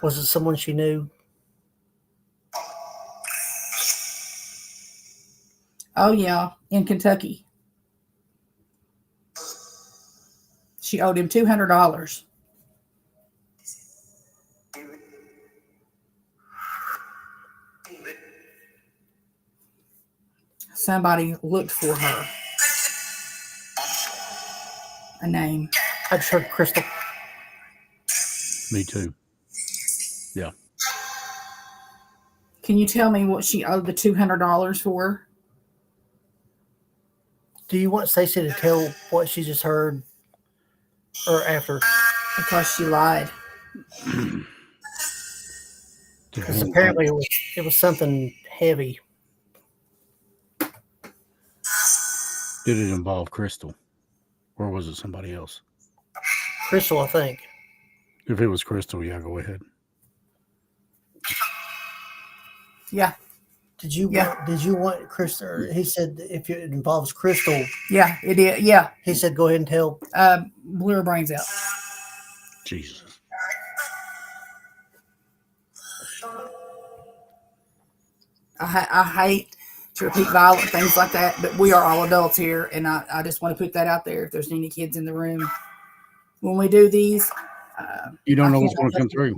Was it someone she knew? Oh, yeah, in Kentucky. She owed him $200. Somebody looked for her. A name. I just heard Crystal. Me too. Yeah. Can you tell me what she owed the $200 for? Do you want Stacia to tell what she just heard or after? Because she lied. Because apparently it was something heavy. Did it involve Crystal? Or was it somebody else? Crystal, I think. If it was Crystal, yeah, go ahead. Yeah. Did you want Crystal? He said if it involves Crystal. Yeah, it is. Yeah. He said go ahead and tell. Blew her brains out. Jesus. I hate to repeat violent things like that, but we are all adults here, and I just want to put that out there. If there's any kids in the room, when we do these, You don't know what's going to come through.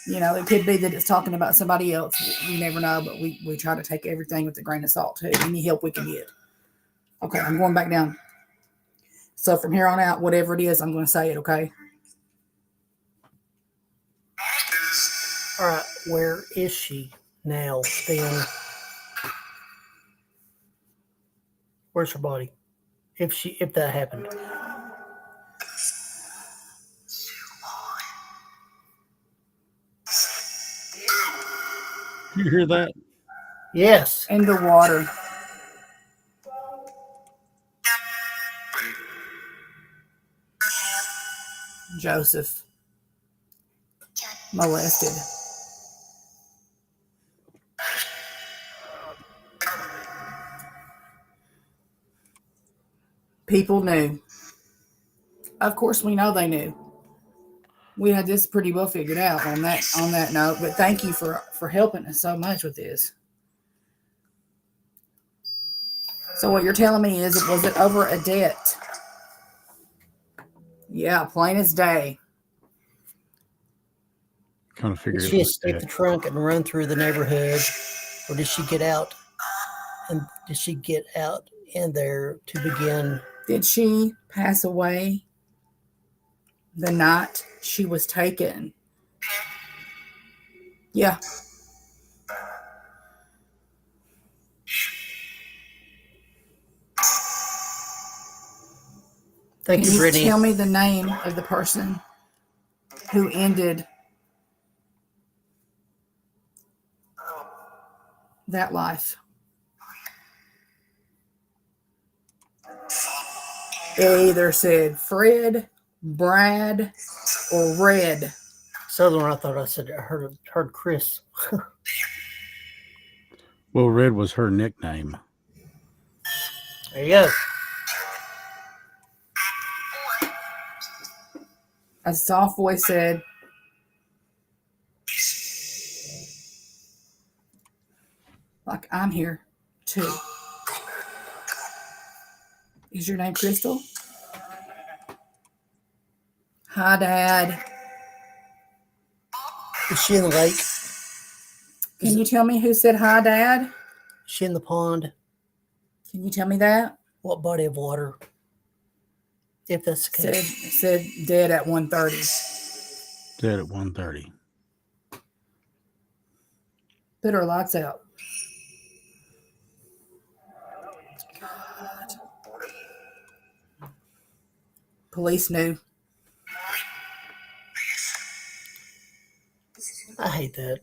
You know, it could be that it's talking about somebody else. We never know, but we try to take everything with a grain of salt too. Any help we can get. Okay, I'm going back down. So from here on out, whatever it is, I'm going to say it, okay? All right, where is she now, then? Where's her body? If that happened. You hear that? Yes. In the water. Joseph. Molested. People knew. Of course, we know they knew. we had this pretty well figured out on that note. But thank you for helping us so much with this. So what you're telling me is, was it over a debt? Yeah, plain as day. Kind of figured Did it she was escape dead. the trunk and run through the neighborhood, or did she get out? And did she get out in there to begin? Did she pass away the night she was taken? Yeah. Thank Can you, you Brittany. tell me the name of the person who ended that life? It either said Fred, Brad, or Red. Southern, I thought I said I heard Chris. Well, Red was her nickname. There you go. A soft voice said, like, I'm here too. Is your name Crystal? Hi, Dad. Is she in the lake? Can you tell me who said hi, Dad? Is she in the pond? Can you tell me that? What body of water? If that's the case. Said dead at 1:30. Dead at 1:30. Put her lights out. Police knew. I hate that.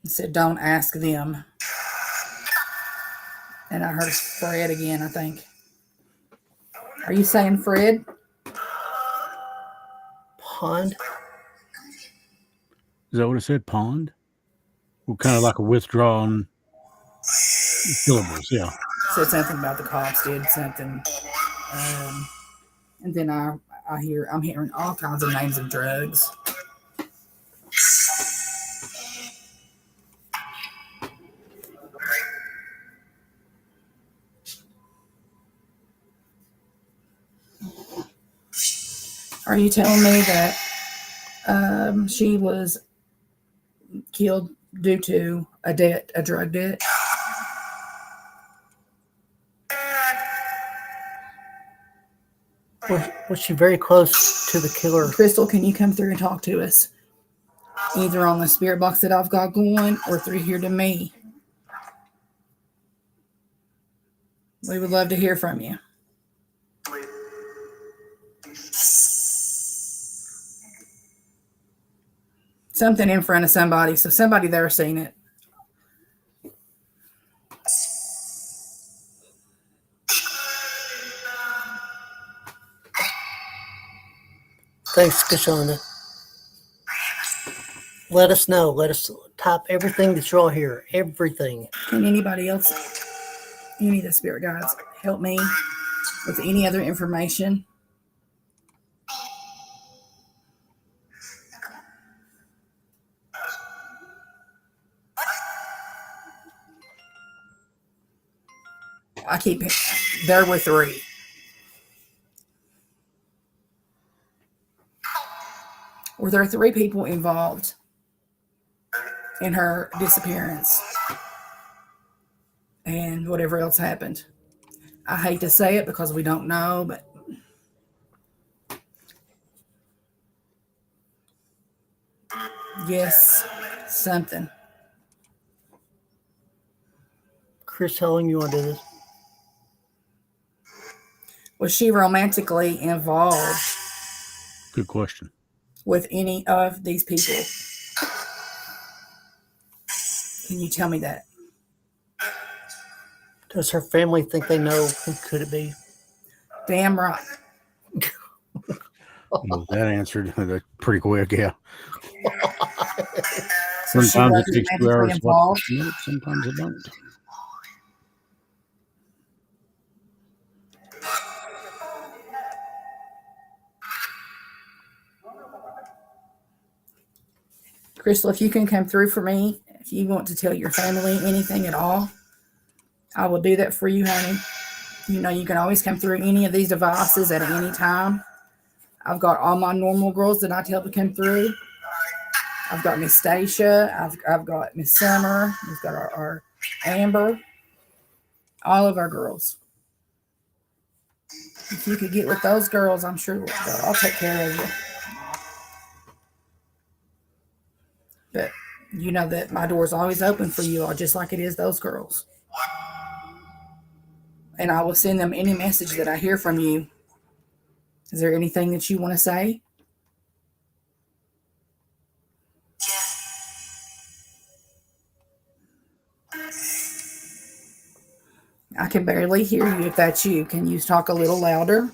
It said, don't ask them. And I heard Fred again, I think. Are you saying Fred? Pond? Is that what it said? Pond? Well, kind of like a withdrawn syllables, yeah. Said something about the cops did something. And then I'm hearing all kinds of names of drugs. Are you telling me that she was killed due to a drug debt? Was she very close to the killer? Crystal, can you come through and talk to us? Either on the spirit box that I've got going or through here to me. We would love to hear from you. Something in front of somebody, so somebody there seen it. Thanks, Kashonda. Let us know. Let us type everything that you're all here. Everything. Can anybody else, any of the spirit guides, help me with any other information? There were 3. Were there 3 people involved in her disappearance and whatever else happened? I hate to say it because we don't know, but yes, something. Chris, how long you want to do this? Was she romantically involved Good question. with any of these people? Can you tell me that? Does her family think they know who could it be? Damn right. Well, that answered that pretty quick, yeah. So she Sometimes it wasn't takes 2 medically hours to watch involved. the minute, sometimes it don't. Crystal, if you can come through for me, if you want to tell your family anything at all, I will do that for you, honey. You know, you can always come through any of these devices at any time. I've got all my normal girls that I tell to come through. I've got Miss Stacia. I've got Miss Summer. We've got our Amber. All of our girls. If you could get with those girls, I'm sure I'll take care of you. But you know that my door is always open for you, all just like it is those girls. And I will send them any message that I hear from you. Is there anything that you want to say? I can barely hear you if that's you. Can you talk a little louder?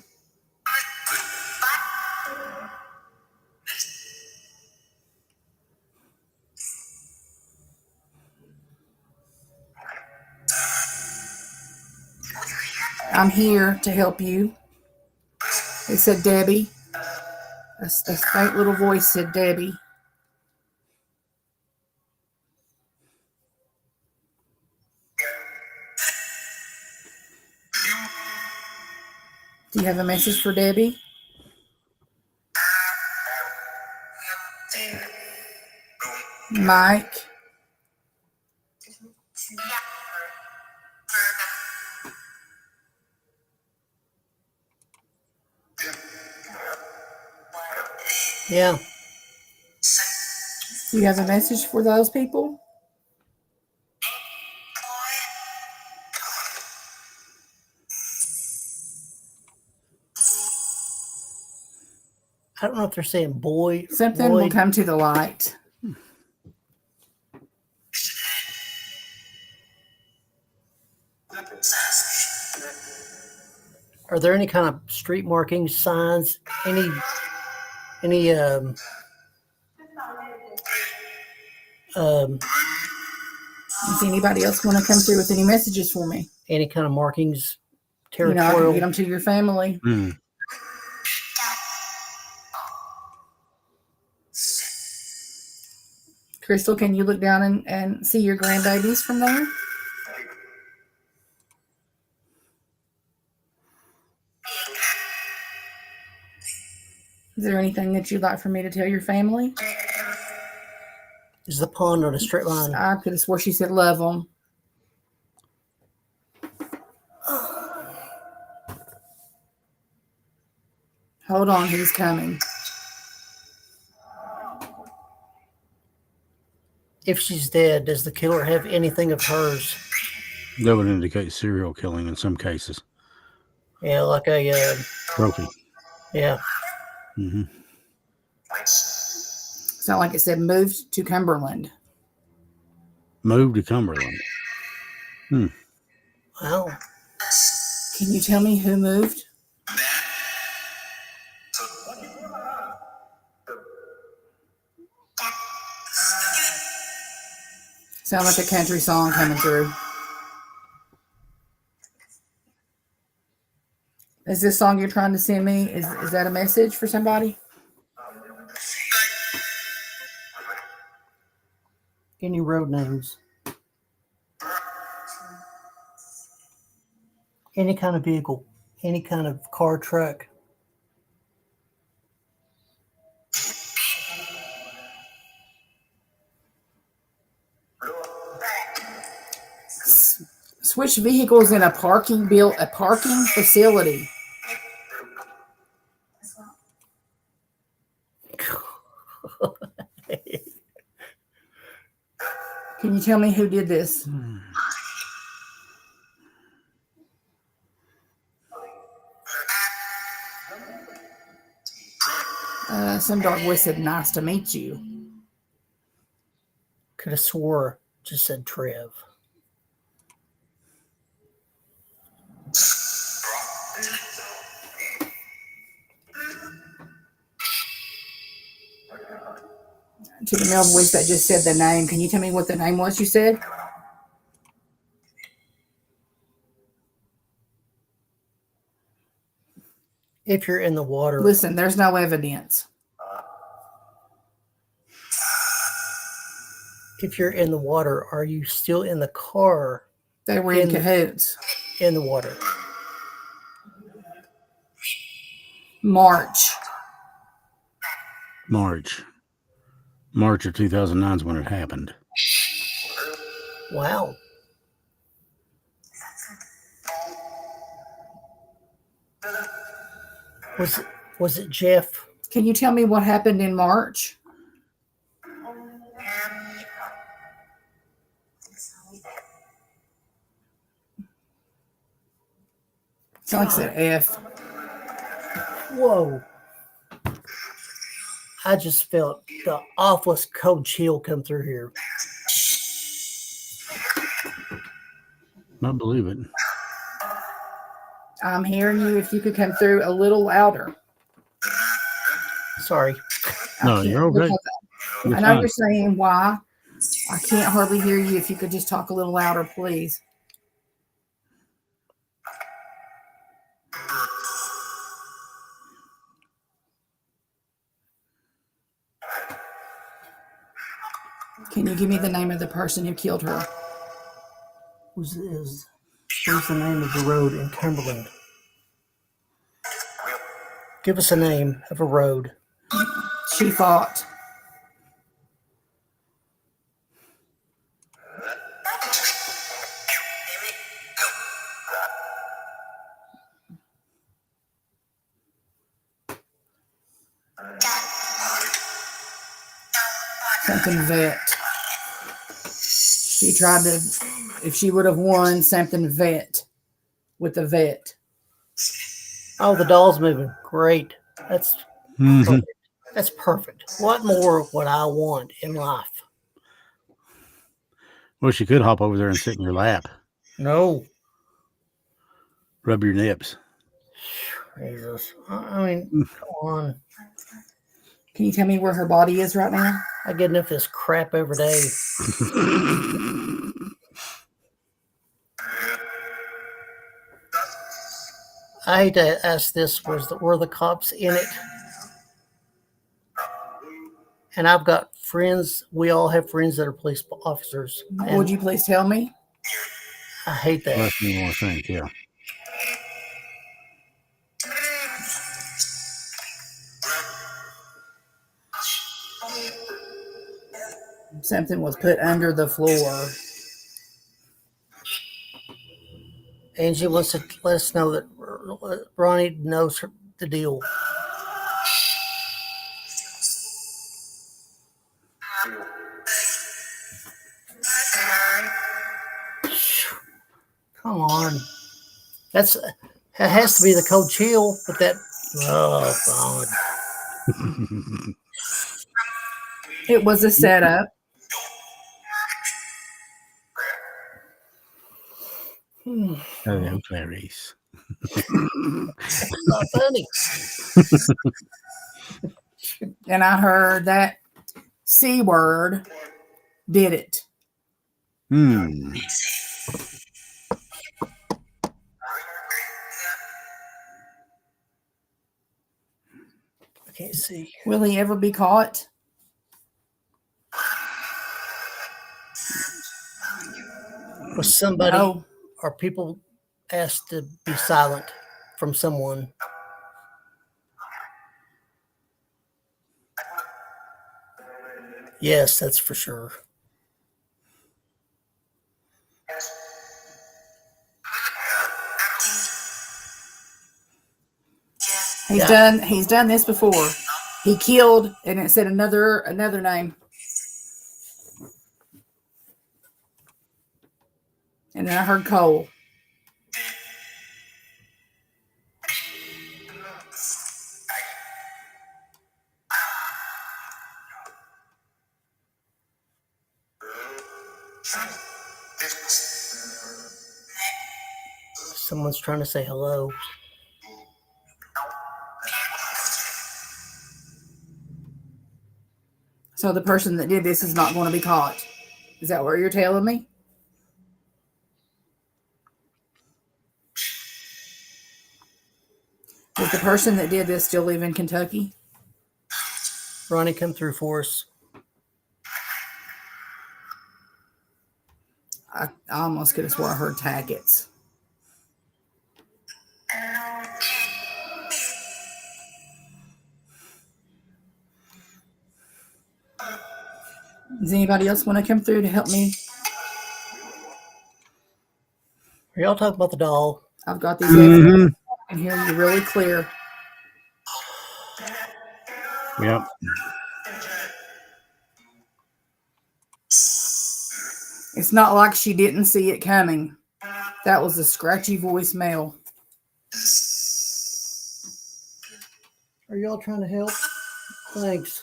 I'm here to help you. It said Debbie. A faint little voice said Debbie. Do you have a message for Debbie? Mike? Yeah. Do you have a message for those people? I don't know if they're saying boy. Something will come to the light. Are there any kind of street markings, signs, any Does anybody else want to come through with any messages for me? any kind of markings, You know, I territorial? can get them to your family. Crystal, can you look down and see your grandbabies from there? Is there anything that you'd like for me to tell your family? Is the pond on a straight line? I could have swore she said love them. Hold on, he's coming. If she's dead, does the killer have anything of hers? That would indicate serial killing in some cases. Yeah, like a Trophy. yeah. Mm-hmm. Sound like it said moved to Cumberland. Moved to Cumberland. Wow. Can you tell me who moved? Sound like a country song coming through. Is this song you're trying to send me? Is that a message for somebody? Any road names? Any kind of vehicle? Any kind of car, truck? Switch vehicles in a parking facility. Can you tell me who did this? Some dog voice said, "Nice to meet you." Could have swore just said Trev. To the male voice that just said the name, can you tell me what the name was you said? If you're in the water, Listen, there's no evidence. if you're in the water, are you still in the car They were in cahoots. in the water? March. March of 2009 is when it happened. Wow. Was it Jeff? Can you tell me what happened in March? Sounds like an F. Whoa. I just felt the awfulest cold chill come through here. I believe it. I'm hearing you. If you could come through a little louder. Sorry. No, you're okay. I know you're saying why. I can't hardly hear you. If you could just talk a little louder, please. Can you give me the name of the person who killed her? What's the name of the road in Cumberland? Give us a name of a road. She fought. Something vet. She tried to, if she would have won, something vet with the vet. Oh, the doll's moving. Great. That's perfect. That's perfect. What more would I want in life? Well, she could hop over there and sit in your lap. No. Rub your nips. Jesus. I mean, come on. Can you tell me where her body is right now? I get enough of this crap every day. I hate to ask this, were the cops in it? And I've got friends. We all have friends that are police officers. Would you please tell me? I hate that. Less than you want to think, yeah. Something was put under the floor. Angie wants to let us know that Ronnie knows the deal. Come on. It has to be the cold chill, but that, oh, God. It was a setup. Hello, Clarice. Not funny. And I heard that C word did it. Hmm. I can't see. Will he ever be caught? Was somebody No. or people asked to be silent from someone? Yes, that's for sure. He's done this before. He killed, and it said another name. And then I heard Cole. Someone's trying to say hello. So the person that did this is not going to be caught. Is that what you're telling me? Does the person that did this still live in Kentucky? Ronnie, come through for us. I almost could have swore I heard Tackett's. Does anybody else want to come through to help me? Are y'all talking about the doll? I've got these headphones. I can hear you really clear. Yep. It's not like she didn't see it coming. That was a scratchy voicemail. Are y'all trying to help? Thanks.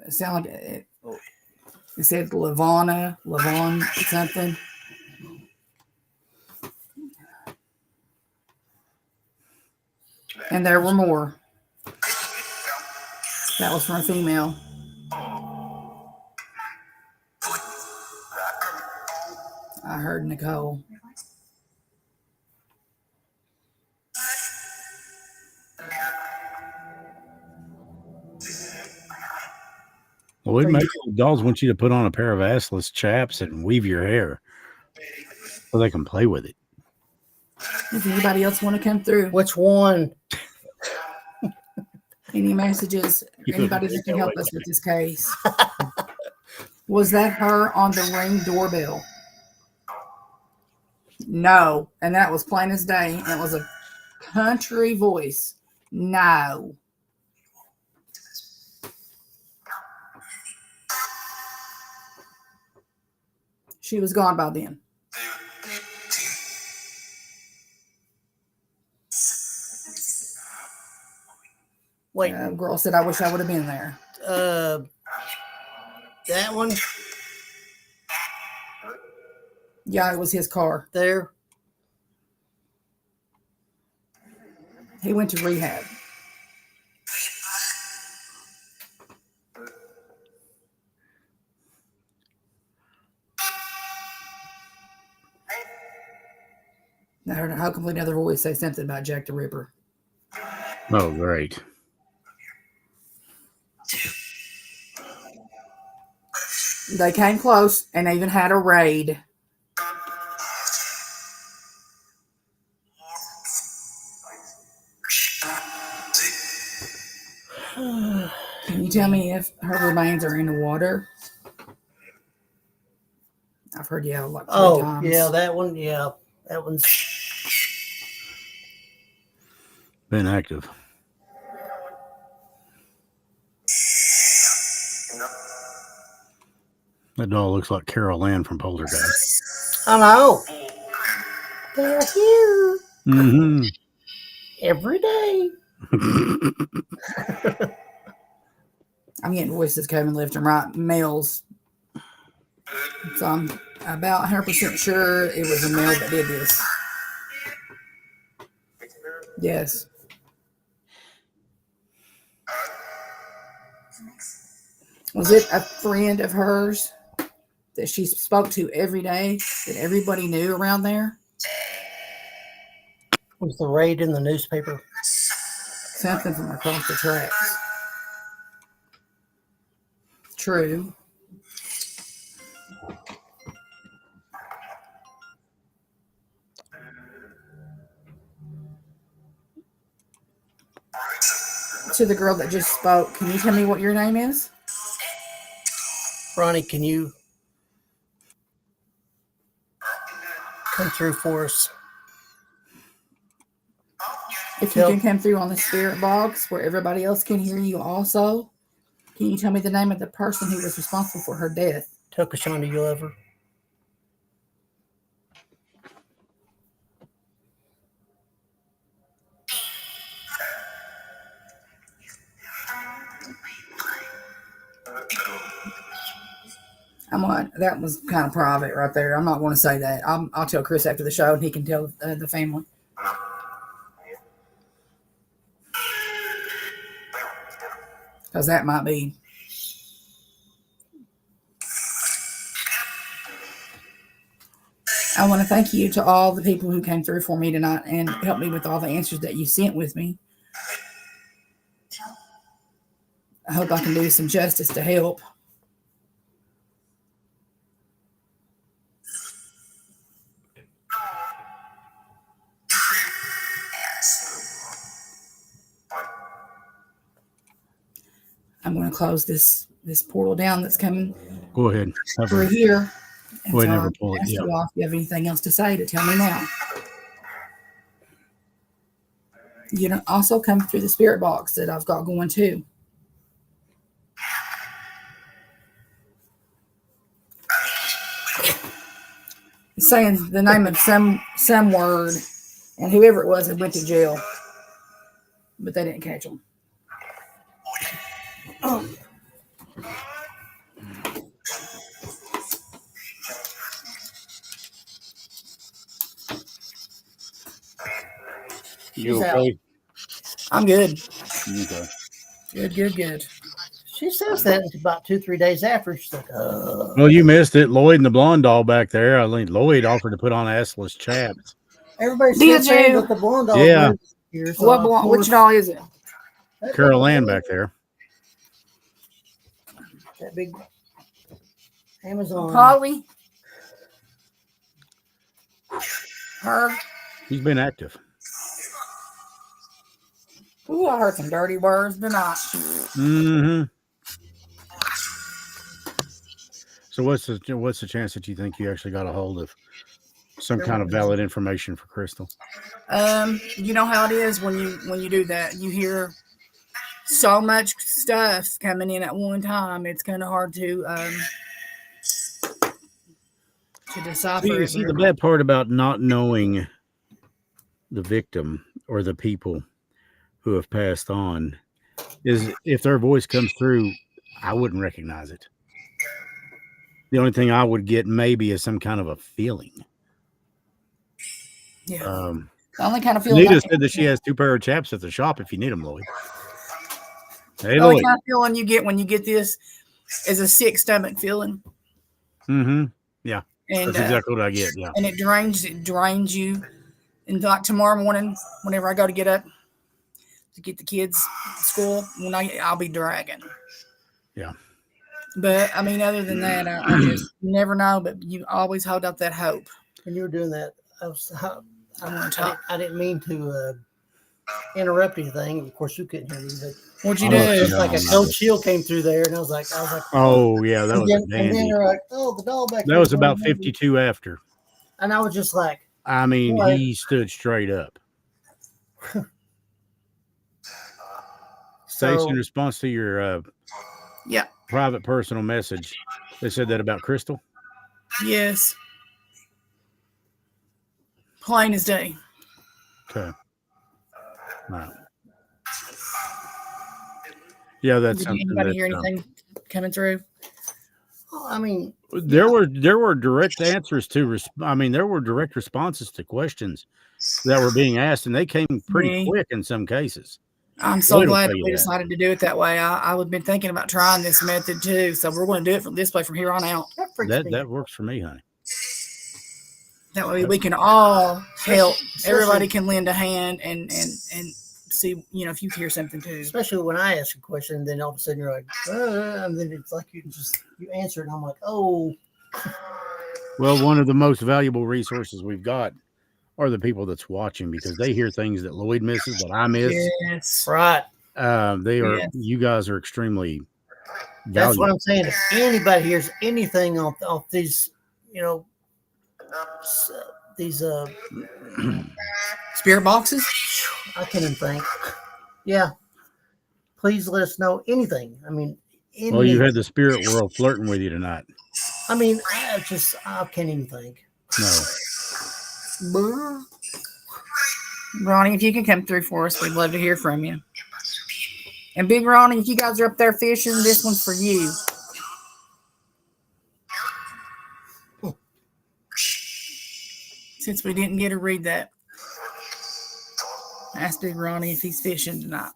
It sounded like it said Levon something. And there were more. That was from a female. I heard Nicole. Well, we make dolls want you to put on a pair of assless chaps and weave your hair so they can play with it. Does anybody else want to come through? Which one? Any messages? Anybody that can help us with this case? Was that her on the Ring doorbell? No. And that was plain as day. That was a country voice. No. She was gone by then. Wait. Girl said, I wish I would have been there. That one Yeah, it was his car. there. He went to rehab. I heard a completely other voice say something about Jack the Ripper. Oh, great. They came close and even had a raid. Can you tell me if her remains are in the water? I've heard yeah like 3 times. Yeah, that one. Yeah, that one's Been active. That doll looks like Carol Ann from Poltergeist. I know. They're here Mm-hmm. every day. I'm getting voices coming left and right, males. So I'm about 100% sure it was a male that did this. Yes. Was it a friend of hers that she spoke to every day that everybody knew around there? Was the raid in the newspaper? Something from across the tracks. True. To the girl that just spoke, can you tell me what your name is? Ronnie, can you come through for us? If you can come through on the spirit box where everybody else can hear you also, can you tell me the name of the person who was responsible for her death? Tell Kashonda you love her. That was kind of private right there. I'm not going to say that. I'll tell Chris after the show, and he can tell the family. Because that might be I want to thank you to all the people who came through for me tonight and helped me with all the answers that you sent with me. I hope I can do some justice to help. I'm going to close this portal down that's coming Go ahead. through here. Go ahead and So never pull it. ask Yeah. you all if you have anything else to say to tell me now. You can also come through the spirit box that I've got going too. It's saying the name of some word, and whoever it was, went to jail, but they didn't catch them. Oh. You okay? I'm good. Okay. Good. She says that about 2-3 days after. She's like, Well, you missed it. Lloyd and the blonde doll back there. I think Lloyd offered to put on assless chaps. everybody's Did still saying you? that the blonde dog Yeah. lives here. So Which doll is it? Carol Ann back there. That big Amazon. Polly. Her. He's been active. Ooh, I heard some dirty words tonight. Mm-hmm. So what's the chance that you think you actually got a hold of some kind of valid information for Crystal? You know how it is when you do that. You hear so much stuff coming in at one time. It's kind of hard to decipher. See, the bad part about not knowing the victim or the people who have passed on is if their voice comes through, I wouldn't recognize it. The only thing I would get maybe is some kind of a feeling. Yeah. The only kind of feeling. Nita said that she has 2 pair of chaps at the shop if you need them, Lloyd. Hey, the only Lloyd. kind of feeling you get when you get this is a sick stomach feeling. Mm-hmm. Yeah. And That's exactly what I get. Yeah. And it drains you. And like tomorrow morning, whenever I go to get up to get the kids to school, I'll be dragging. Yeah. But I mean, other than that, I just never know. But you always hold up that hope. When you were doing that, I didn't mean to interrupt anything. Of course, you couldn't hear me. But what'd you do? It's like a cold chill came through there, and I was like, oh yeah, that was a and then dandy. they're like, oh, the doll back there. That was about 52 after. And I was just like, I mean, what? he stood straight up. Stacia, in response to your private personal message, they said that about Crystal? Yes. Plain as day. Okay. Wow. Yeah, that's Did anybody hear anything coming through? I mean, there were direct answers to. There were direct responses to questions that were being asked, and they came pretty quick in some cases. I'm so glad that we decided to do it that way. I would have been thinking about trying this method too, so we're going to do it from this way from here on out. That works for me, honey. That way we can all help. Everybody can lend a hand and see, if you hear something too. Especially when I ask a question, and then all of a sudden you're like, and then it's like you answer it, and I'm like, oh. Well, one of the most valuable resources we've got are the people that's watching, because they hear things that Lloyd misses, that I miss. Yes, right. You guys are extremely valuable. That's what I'm saying. If anybody hears anything off these, these spirit boxes, I can't even think. Yeah, please let us know anything. I mean, well, you had the spirit world flirting with you tonight. I mean, I can't even think. No. Ronnie, if you can come through for us, we'd love to hear from you. And Big Ronnie, if you guys are up there fishing, this one's for you. Since we didn't get to read that, ask Big Ronnie if he's fishing tonight.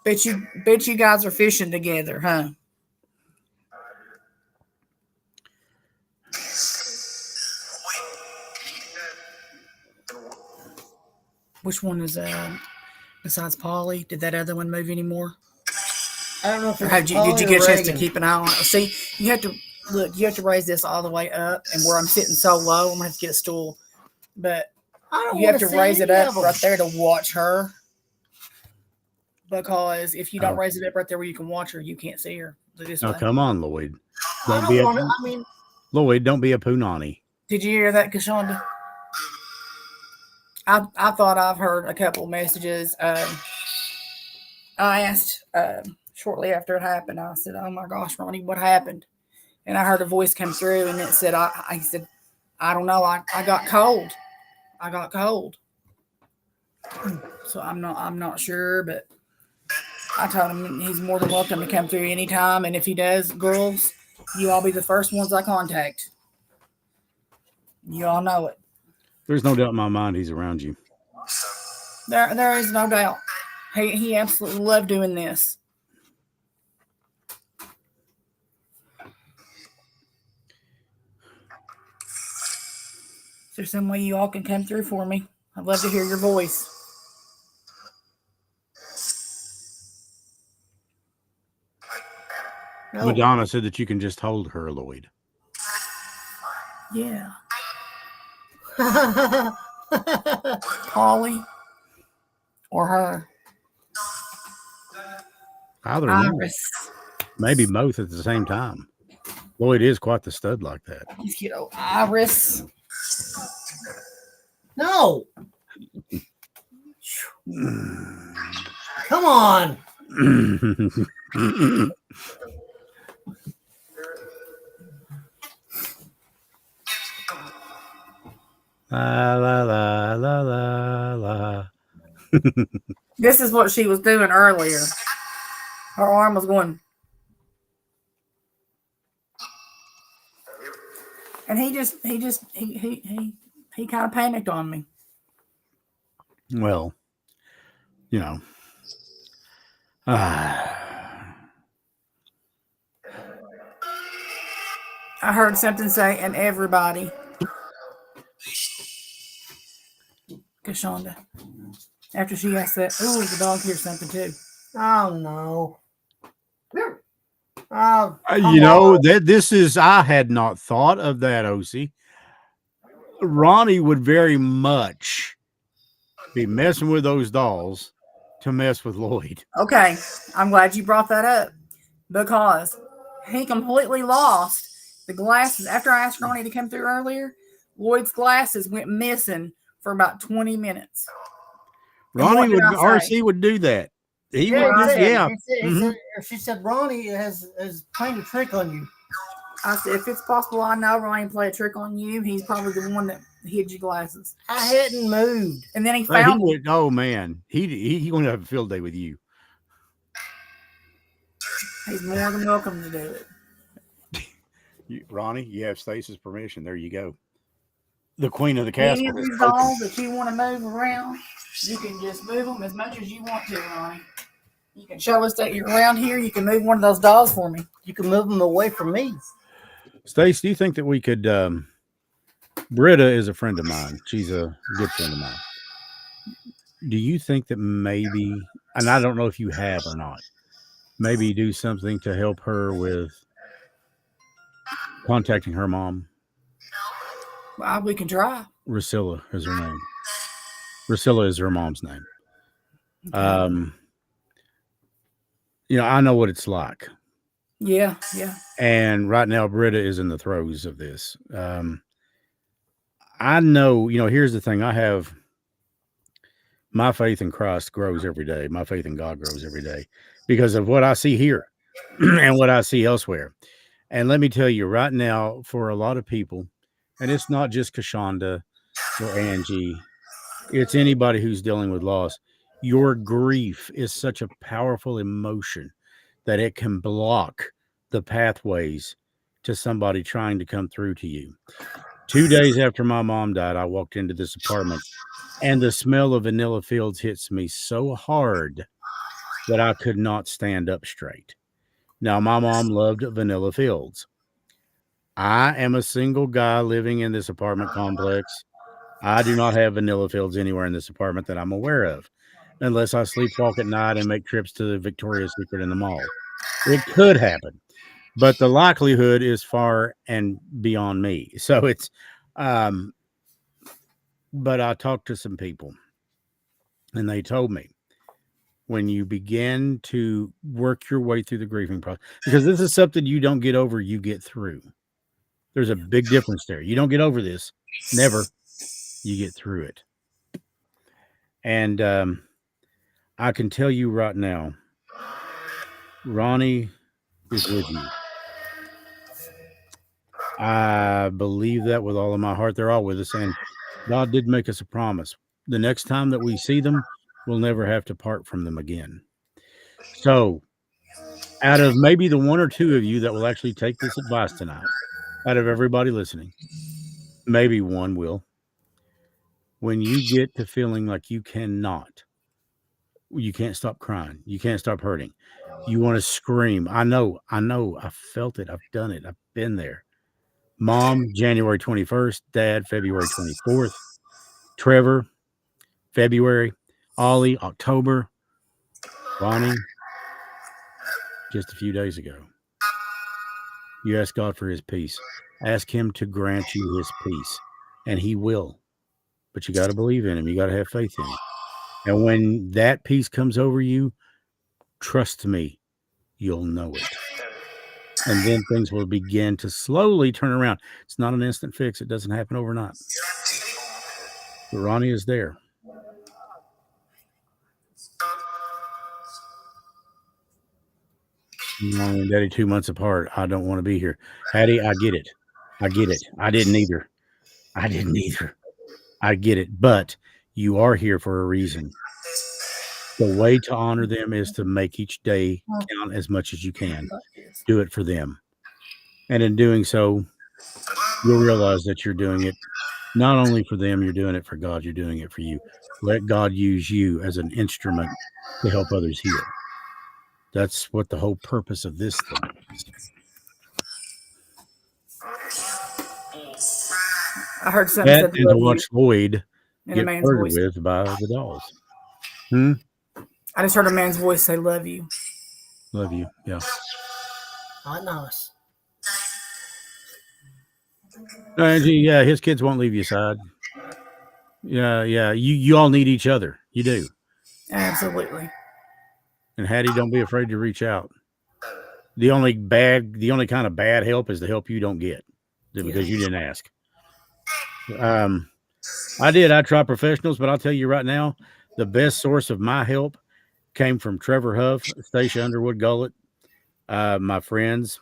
Bet you guys are fishing together, huh? Which one is besides Polly? Did that other one move anymore? I don't know if Or it's did Polly you or get a chance to Reagan. keep an eye on it? See, you have to look. You have to raise this all the way up, and where I'm sitting so low, I'm gonna have to get a stool. But I don't you have want to see raise it any up of 'em. right there to watch her. Because if you don't Oh. raise it up right there where you can watch her, you can't see her. Look this Oh, way. come on, Lloyd. I Don't be don't a want to. I mean, Lloyd. Don't be a punani. Did you hear that, Kashonda? I thought I've heard a couple of messages. I asked shortly after it happened. I said, "Oh my gosh, Ronnie, what happened?" And I heard a voice come through, and it said, "I said, I don't know. I got cold. I got cold." So I'm not sure, but I told him he's more than welcome to come through anytime. And if he does, girls, you all be the first ones I contact. You all know it. There's no doubt in my mind he's around you. There is no doubt. He absolutely loved doing this. Is there some way you all can come through for me? I'd love to hear your voice. no. Madonna said that you can just hold her, Lloyd. Yeah. Polly or her. Either one. Iris. Maybe both at the same time. Lloyd is quite the stud like that. You know, Iris. No. Come on. La la la la la la. This is what she was doing earlier. Her arm was going. And he kind of panicked on me. Well, you know. I heard something say, and everybody. Kashonda. After she asked that, oh, the dog hears something too. Oh no. You know, this is, I had not thought of that, OC. Ronnie would very much be messing with those dolls to mess with Lloyd. Okay, I'm glad you brought that up because he completely lost the glasses. After I asked Ronnie to come through earlier, Lloyd's glasses went missing for about 20 minutes. Ronnie would, RC would do that. He would, yeah. She said Ronnie has playing a trick on you. I said, if it's possible, I know Ronnie played a trick on you. He's probably the one that hid your glasses. I hadn't moved. And then he found me. Oh, man. He going to have a field day with you. He's more than welcome to do it. Ronnie, you have Stacia's permission. There you go. The queen of the castle. Any of these dolls that you want to move around, you can just move them as much as you want to, Ronnie. You can show us that you're around here. You can move one of those dolls for me. You can move them away from me. Stace, do you think that we could? Britta is a friend of mine. She's a good friend of mine. Do you think that maybe, and I don't know if you have or not, maybe do something to help her with contacting her mom? Well, we can try. Rusilla is her name. Rusilla is her mom's name. Okay. You know, I know what it's like. Yeah. And right now, Britta is in the throes of this. I know, you know, here's the thing. I have my faith in Christ grows every day. My faith in God grows every day because of what I see here and what I see elsewhere. And let me tell you right now, for a lot of people, and it's not just Kashonda or Angie, it's anybody who's dealing with loss. Your grief is such a powerful emotion that it can block the pathways to somebody trying to come through to you. 2 days after my mom died, I walked into this apartment and the smell of vanilla fields hits me so hard that I could not stand up straight. Now, my mom loved vanilla fields. I am a single guy living in this apartment complex. I do not have vanilla fields anywhere in this apartment that I'm aware of, unless I sleepwalk at night and make trips to the Victoria's Secret in the mall. It could happen, but the likelihood is far and beyond me. So it's, but I talked to some people and they told me when you begin to work your way through the grieving process, because this is something you don't get over, you get through. There's a big difference there. You don't get over this, never. You get through it. And I can tell you right now, Ronnie is with you. I believe that with all of my heart. They're all with us. And God did make us a promise. The next time that we see them, we'll never have to part from them again. So, out of maybe the one or two of you that will actually take this advice tonight, out of everybody listening, maybe one will. When you get to feeling like you can't stop crying, you can't stop hurting, you want to scream. I know, I felt it, I've done it, I've been there. Mom, January 21st, Dad, February 24th, Trevor, February, Ollie, October, Ronnie, just a few days ago. You ask God for his peace. Ask him to grant you his peace, and he will. But you got to believe in him. You got to have faith in him. And when that peace comes over you, trust me, you'll know it. And then things will begin to slowly turn around. It's not an instant fix. It doesn't happen overnight. But Ronnie is there. Mom and Daddy 2 months apart. I don't want to be here. Hattie, I get it. I didn't either. I get it. But you are here for a reason. The way to honor them is to make each day count as much as you can. Do it for them. And in doing so, you'll realize that you're doing it not only for them, you're doing it for God, you're doing it for you. Let God use you as an instrument to help others heal. That's what the whole purpose of this thing is. I heard something That said and to watch Lloyd in a get man's flirted voice. with by the dolls. I just heard a man's voice say, "Love you." Love you. Yeah. Not nice. Angie, yeah, his kids won't leave your side. Yeah. You all need each other. You do. Absolutely. And Hattie, don't be afraid to reach out. The only kind of bad help is the help you don't get because you didn't ask. I tried professionals, but I'll tell you right now, the best source of my help came from Trevor Huff, Stacia, Underwood, Gullett, my friends,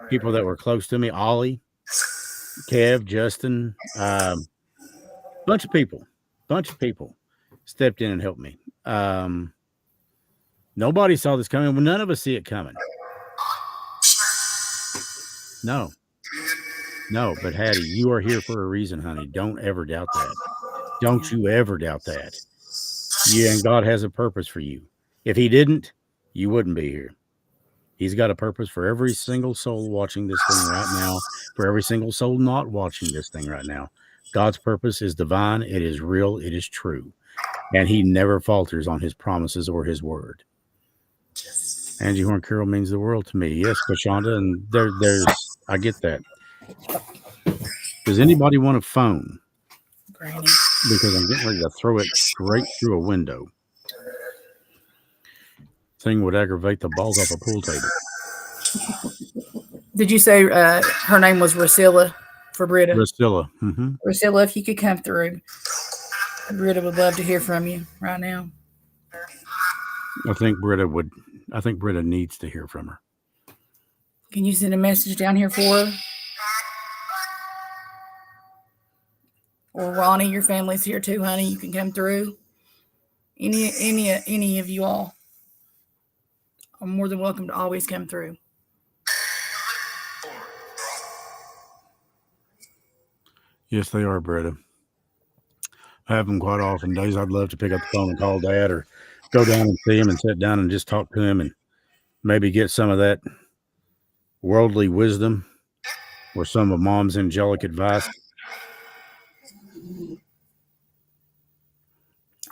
people that were close to me, Ollie, Kev, Justin, bunch of people stepped in and helped me. Nobody saw this coming. Well, none of us see it coming. No, but Hattie, you are here for a reason, honey. Don't ever doubt that. Don't you ever doubt that. Yeah, and God has a purpose for you. If he didn't, you wouldn't be here. He's got a purpose for every single soul watching this thing right now, for every single soul not watching this thing right now. God's purpose is divine. It is real. It is true. And he never falters on his promises or his word. Angie Horn Carroll means the world to me. Yes, Kashonda, and there's I get that. Does anybody want a phone? Granny. Because I'm getting ready to throw it straight through a window. Thing would aggravate the balls off a pool table. Did you say her name was Rusilla for Britta? Rusilla. Mm-hmm. Rusilla, if you could come through, Britta would love to hear from you right now. I think Britta needs to hear from her. Can you send a message down here for her? Or Ronnie, your family's here too, honey. You can come through. Any of you all are more than welcome to always come through. Yes, they are, Britta. I have them quite often. Days I'd love to pick up the phone and call Dad or go down and see him and sit down and just talk to him and maybe get some of that worldly wisdom or some of Mom's angelic advice.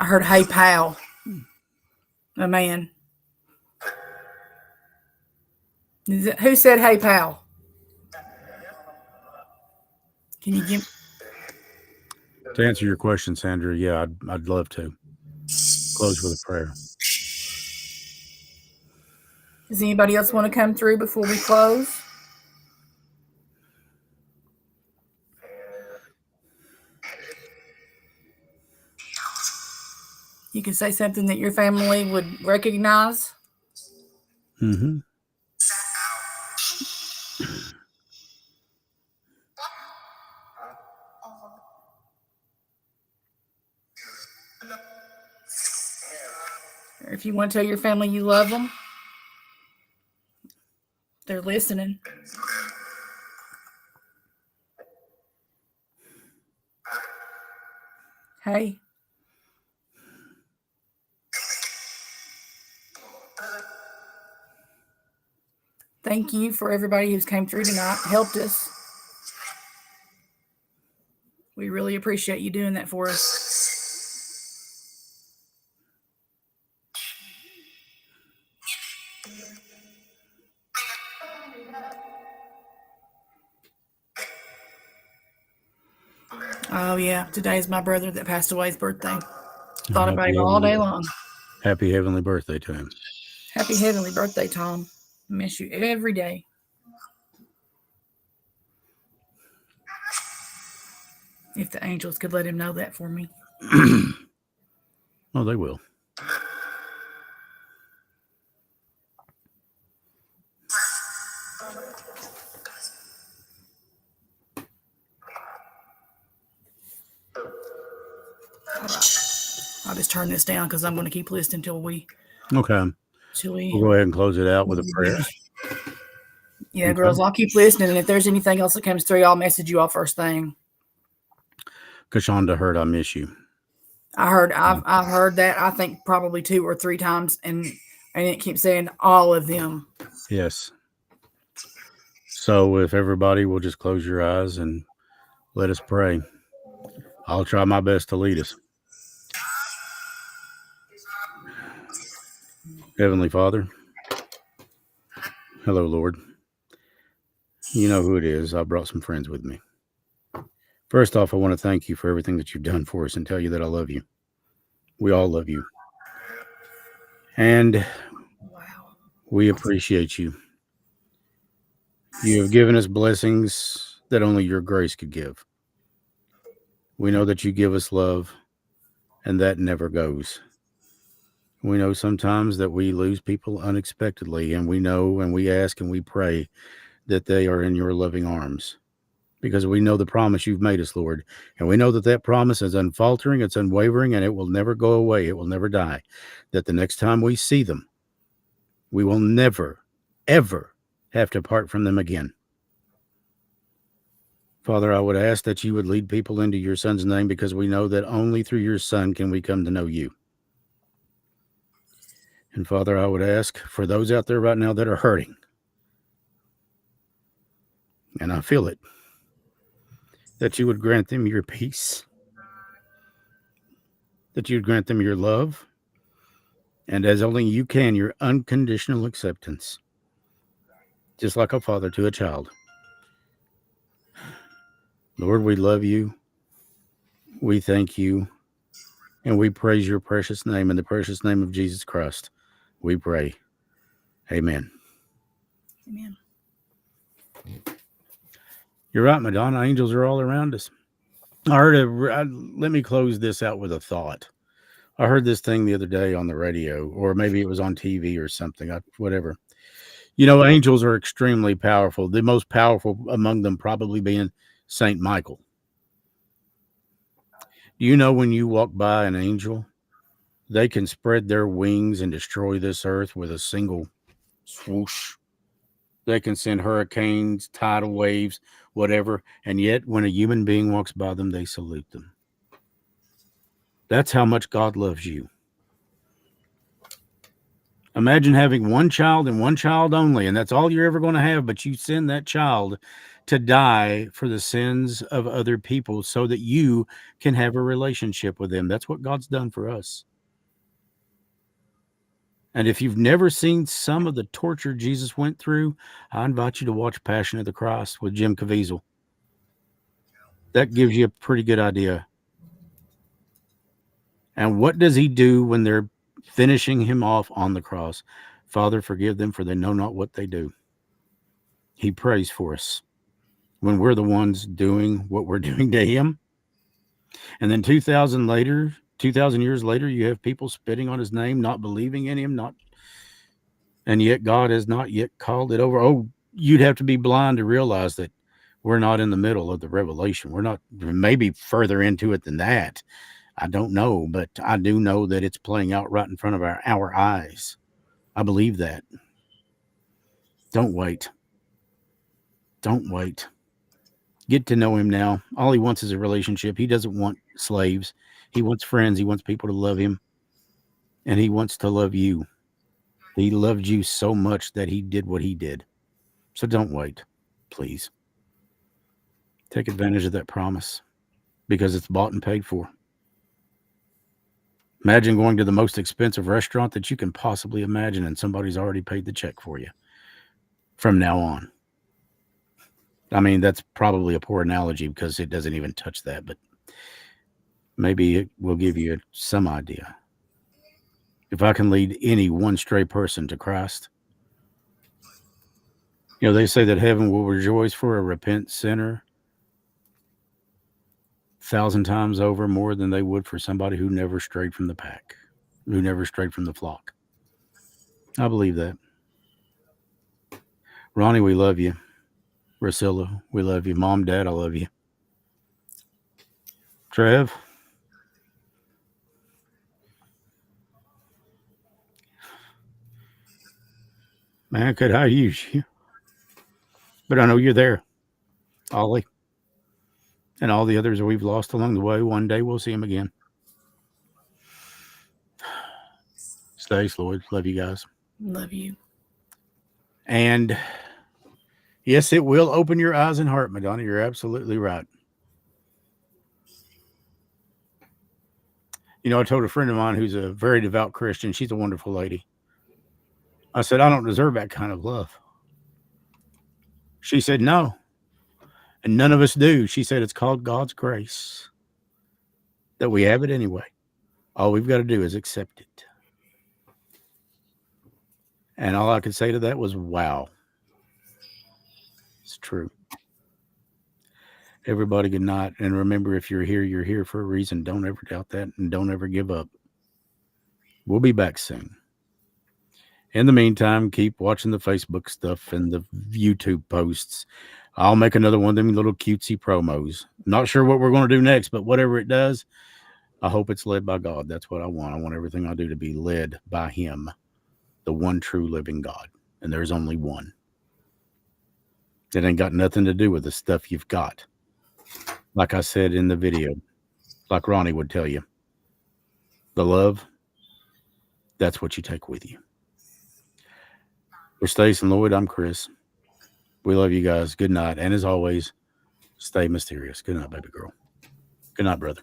I heard, "Hey, pal." A man. Who said, "Hey, pal"? Can you give? To answer your question, Sandra, yeah, I'd love to close with a prayer. Does anybody else want to come through before we close? You can say something that your family would recognize. Mm-hmm. Or if you want to tell your family you love them, they're listening. Hey. Thank you for everybody who's came through tonight, helped us. We really appreciate you doing that for us. Oh, yeah. Today's my brother that passed away's birthday. Thought about him all day long. Happy heavenly birthday to him. Happy heavenly birthday, Tom. I miss you every day. If the angels could let him know that for me. Oh, they will. All right. I'll just turn this down because I'm going to keep listening till we. Okay. We'll go ahead and close it out with a prayer. Yeah, okay. Girls, I'll keep listening. And if there's anything else that comes through, I'll message you all first thing. Kashonda heard I miss you. I've heard that, I think probably 2 or 3 times, and it keeps saying all of them. Yes. So if everybody will just close your eyes and let us pray. I'll try my best to lead us. Heavenly Father, hello, Lord. You know who it is. I brought some friends with me. First off, I want to thank you for everything that you've done for us and tell you that I love you. We all love you. And we appreciate you. You have given us blessings that only your grace could give. We know that you give us love, and that never goes. We know sometimes that we lose people unexpectedly, and we know and we ask and we pray that they are in your loving arms, because we know the promise you've made us, Lord. And we know that that promise is unfaltering, it's unwavering, and it will never go away. It will never die. That the next time we see them, we will never, ever have to part from them again. Father, I would ask that you would lead people into your Son's name, because we know that only through your Son can we come to know you. And Father, I would ask for those out there right now that are hurting, and I feel it, that you would grant them your peace, that you'd grant them your love, and as only you can, your unconditional acceptance, just like a father to a child. Lord, we love you, we thank you, and we praise your precious name. In the precious name of Jesus Christ, we pray. Amen. Amen. You're right, Madonna. Angels are all around us. Let me close this out with a thought. I heard this thing the other day on the radio, or maybe it was on TV or something, whatever. You know, angels are extremely powerful. The most powerful among them probably being Saint Michael. You know, when you walk by an angel, they can spread their wings and destroy this earth with a single swoosh. They can send hurricanes, tidal waves, whatever. And yet, when a human being walks by them, they salute them. That's how much God loves you. Imagine having one child and one child only, and that's all you're ever going to have, but you send that child to die for the sins of other people so that you can have a relationship with them. That's what God's done for us. And if you've never seen some of the torture Jesus went through, I invite you to watch Passion of the Christ with Jim Caviezel. That gives you a pretty good idea. And what does he do when they're finishing him off on the cross? Father, forgive them, for they know not what they do. He prays for us when we're the ones doing what we're doing to him. And then 2,000 years later, you have people spitting on his name, not believing in him, and yet God has not yet called it over. Oh, you'd have to be blind to realize that we're not in the middle of the revelation. We're not, maybe further into it than that. I don't know, but I do know that it's playing out right in front of our eyes. I believe that. Don't wait. Don't wait. Get to know him now. All he wants is a relationship. He doesn't want slaves. He wants friends. He wants people to love him. And he wants to love you. He loved you so much that he did what he did. So don't wait, please. Take advantage of that promise because it's bought and paid for. Imagine going to the most expensive restaurant that you can possibly imagine and somebody's already paid the check for you from now on. I mean, that's probably a poor analogy because it doesn't even touch that, but maybe it will give you some idea. If I can lead any one stray person to Christ, they say that heaven will rejoice for a repentant sinner 1,000 times over more than they would for somebody who never strayed from the pack, who never strayed from the flock. I believe that. Ronnie, we love you. Rusilla, we love you. Mom, Dad, I love you. Trev, man, could I use you? But I know you're there. Ollie. And all the others we've lost along the way. One day we'll see them again. Stace, Lloyd, love you guys. Love you. And yes, it will open your eyes and heart, Madonna. You're absolutely right. I told a friend of mine who's a very devout Christian, she's a wonderful lady. I said, I don't deserve that kind of love. She said, no. And none of us do. She said, it's called God's grace. That we have it anyway. All we've got to do is accept it. And all I could say to that was, wow. It's true. Everybody, good night. And remember, if you're here for a reason. Don't ever doubt that and don't ever give up. We'll be back soon. In the meantime, keep watching the Facebook stuff and the YouTube posts. I'll make another one of them little cutesy promos. Not sure what we're going to do next, but whatever it does, I hope it's led by God. That's what I want. I want everything I do to be led by him, the one true living God. And there's only one. It ain't got nothing to do with the stuff you've got. Like I said in the video, like Ronnie would tell you, the love, that's what you take with you. For Stace and Lloyd, I'm Chris. We love you guys. Good night. And as always, stay mysterious. Good night, baby girl. Good night, brother.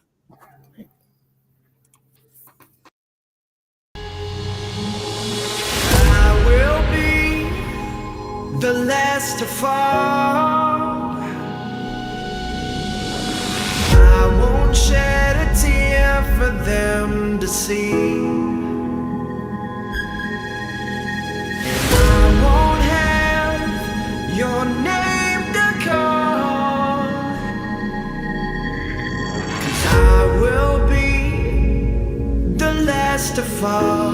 I will be the last to fall. I won't shed a tear for them to see. Your name to call, 'cause I will be the last to fall.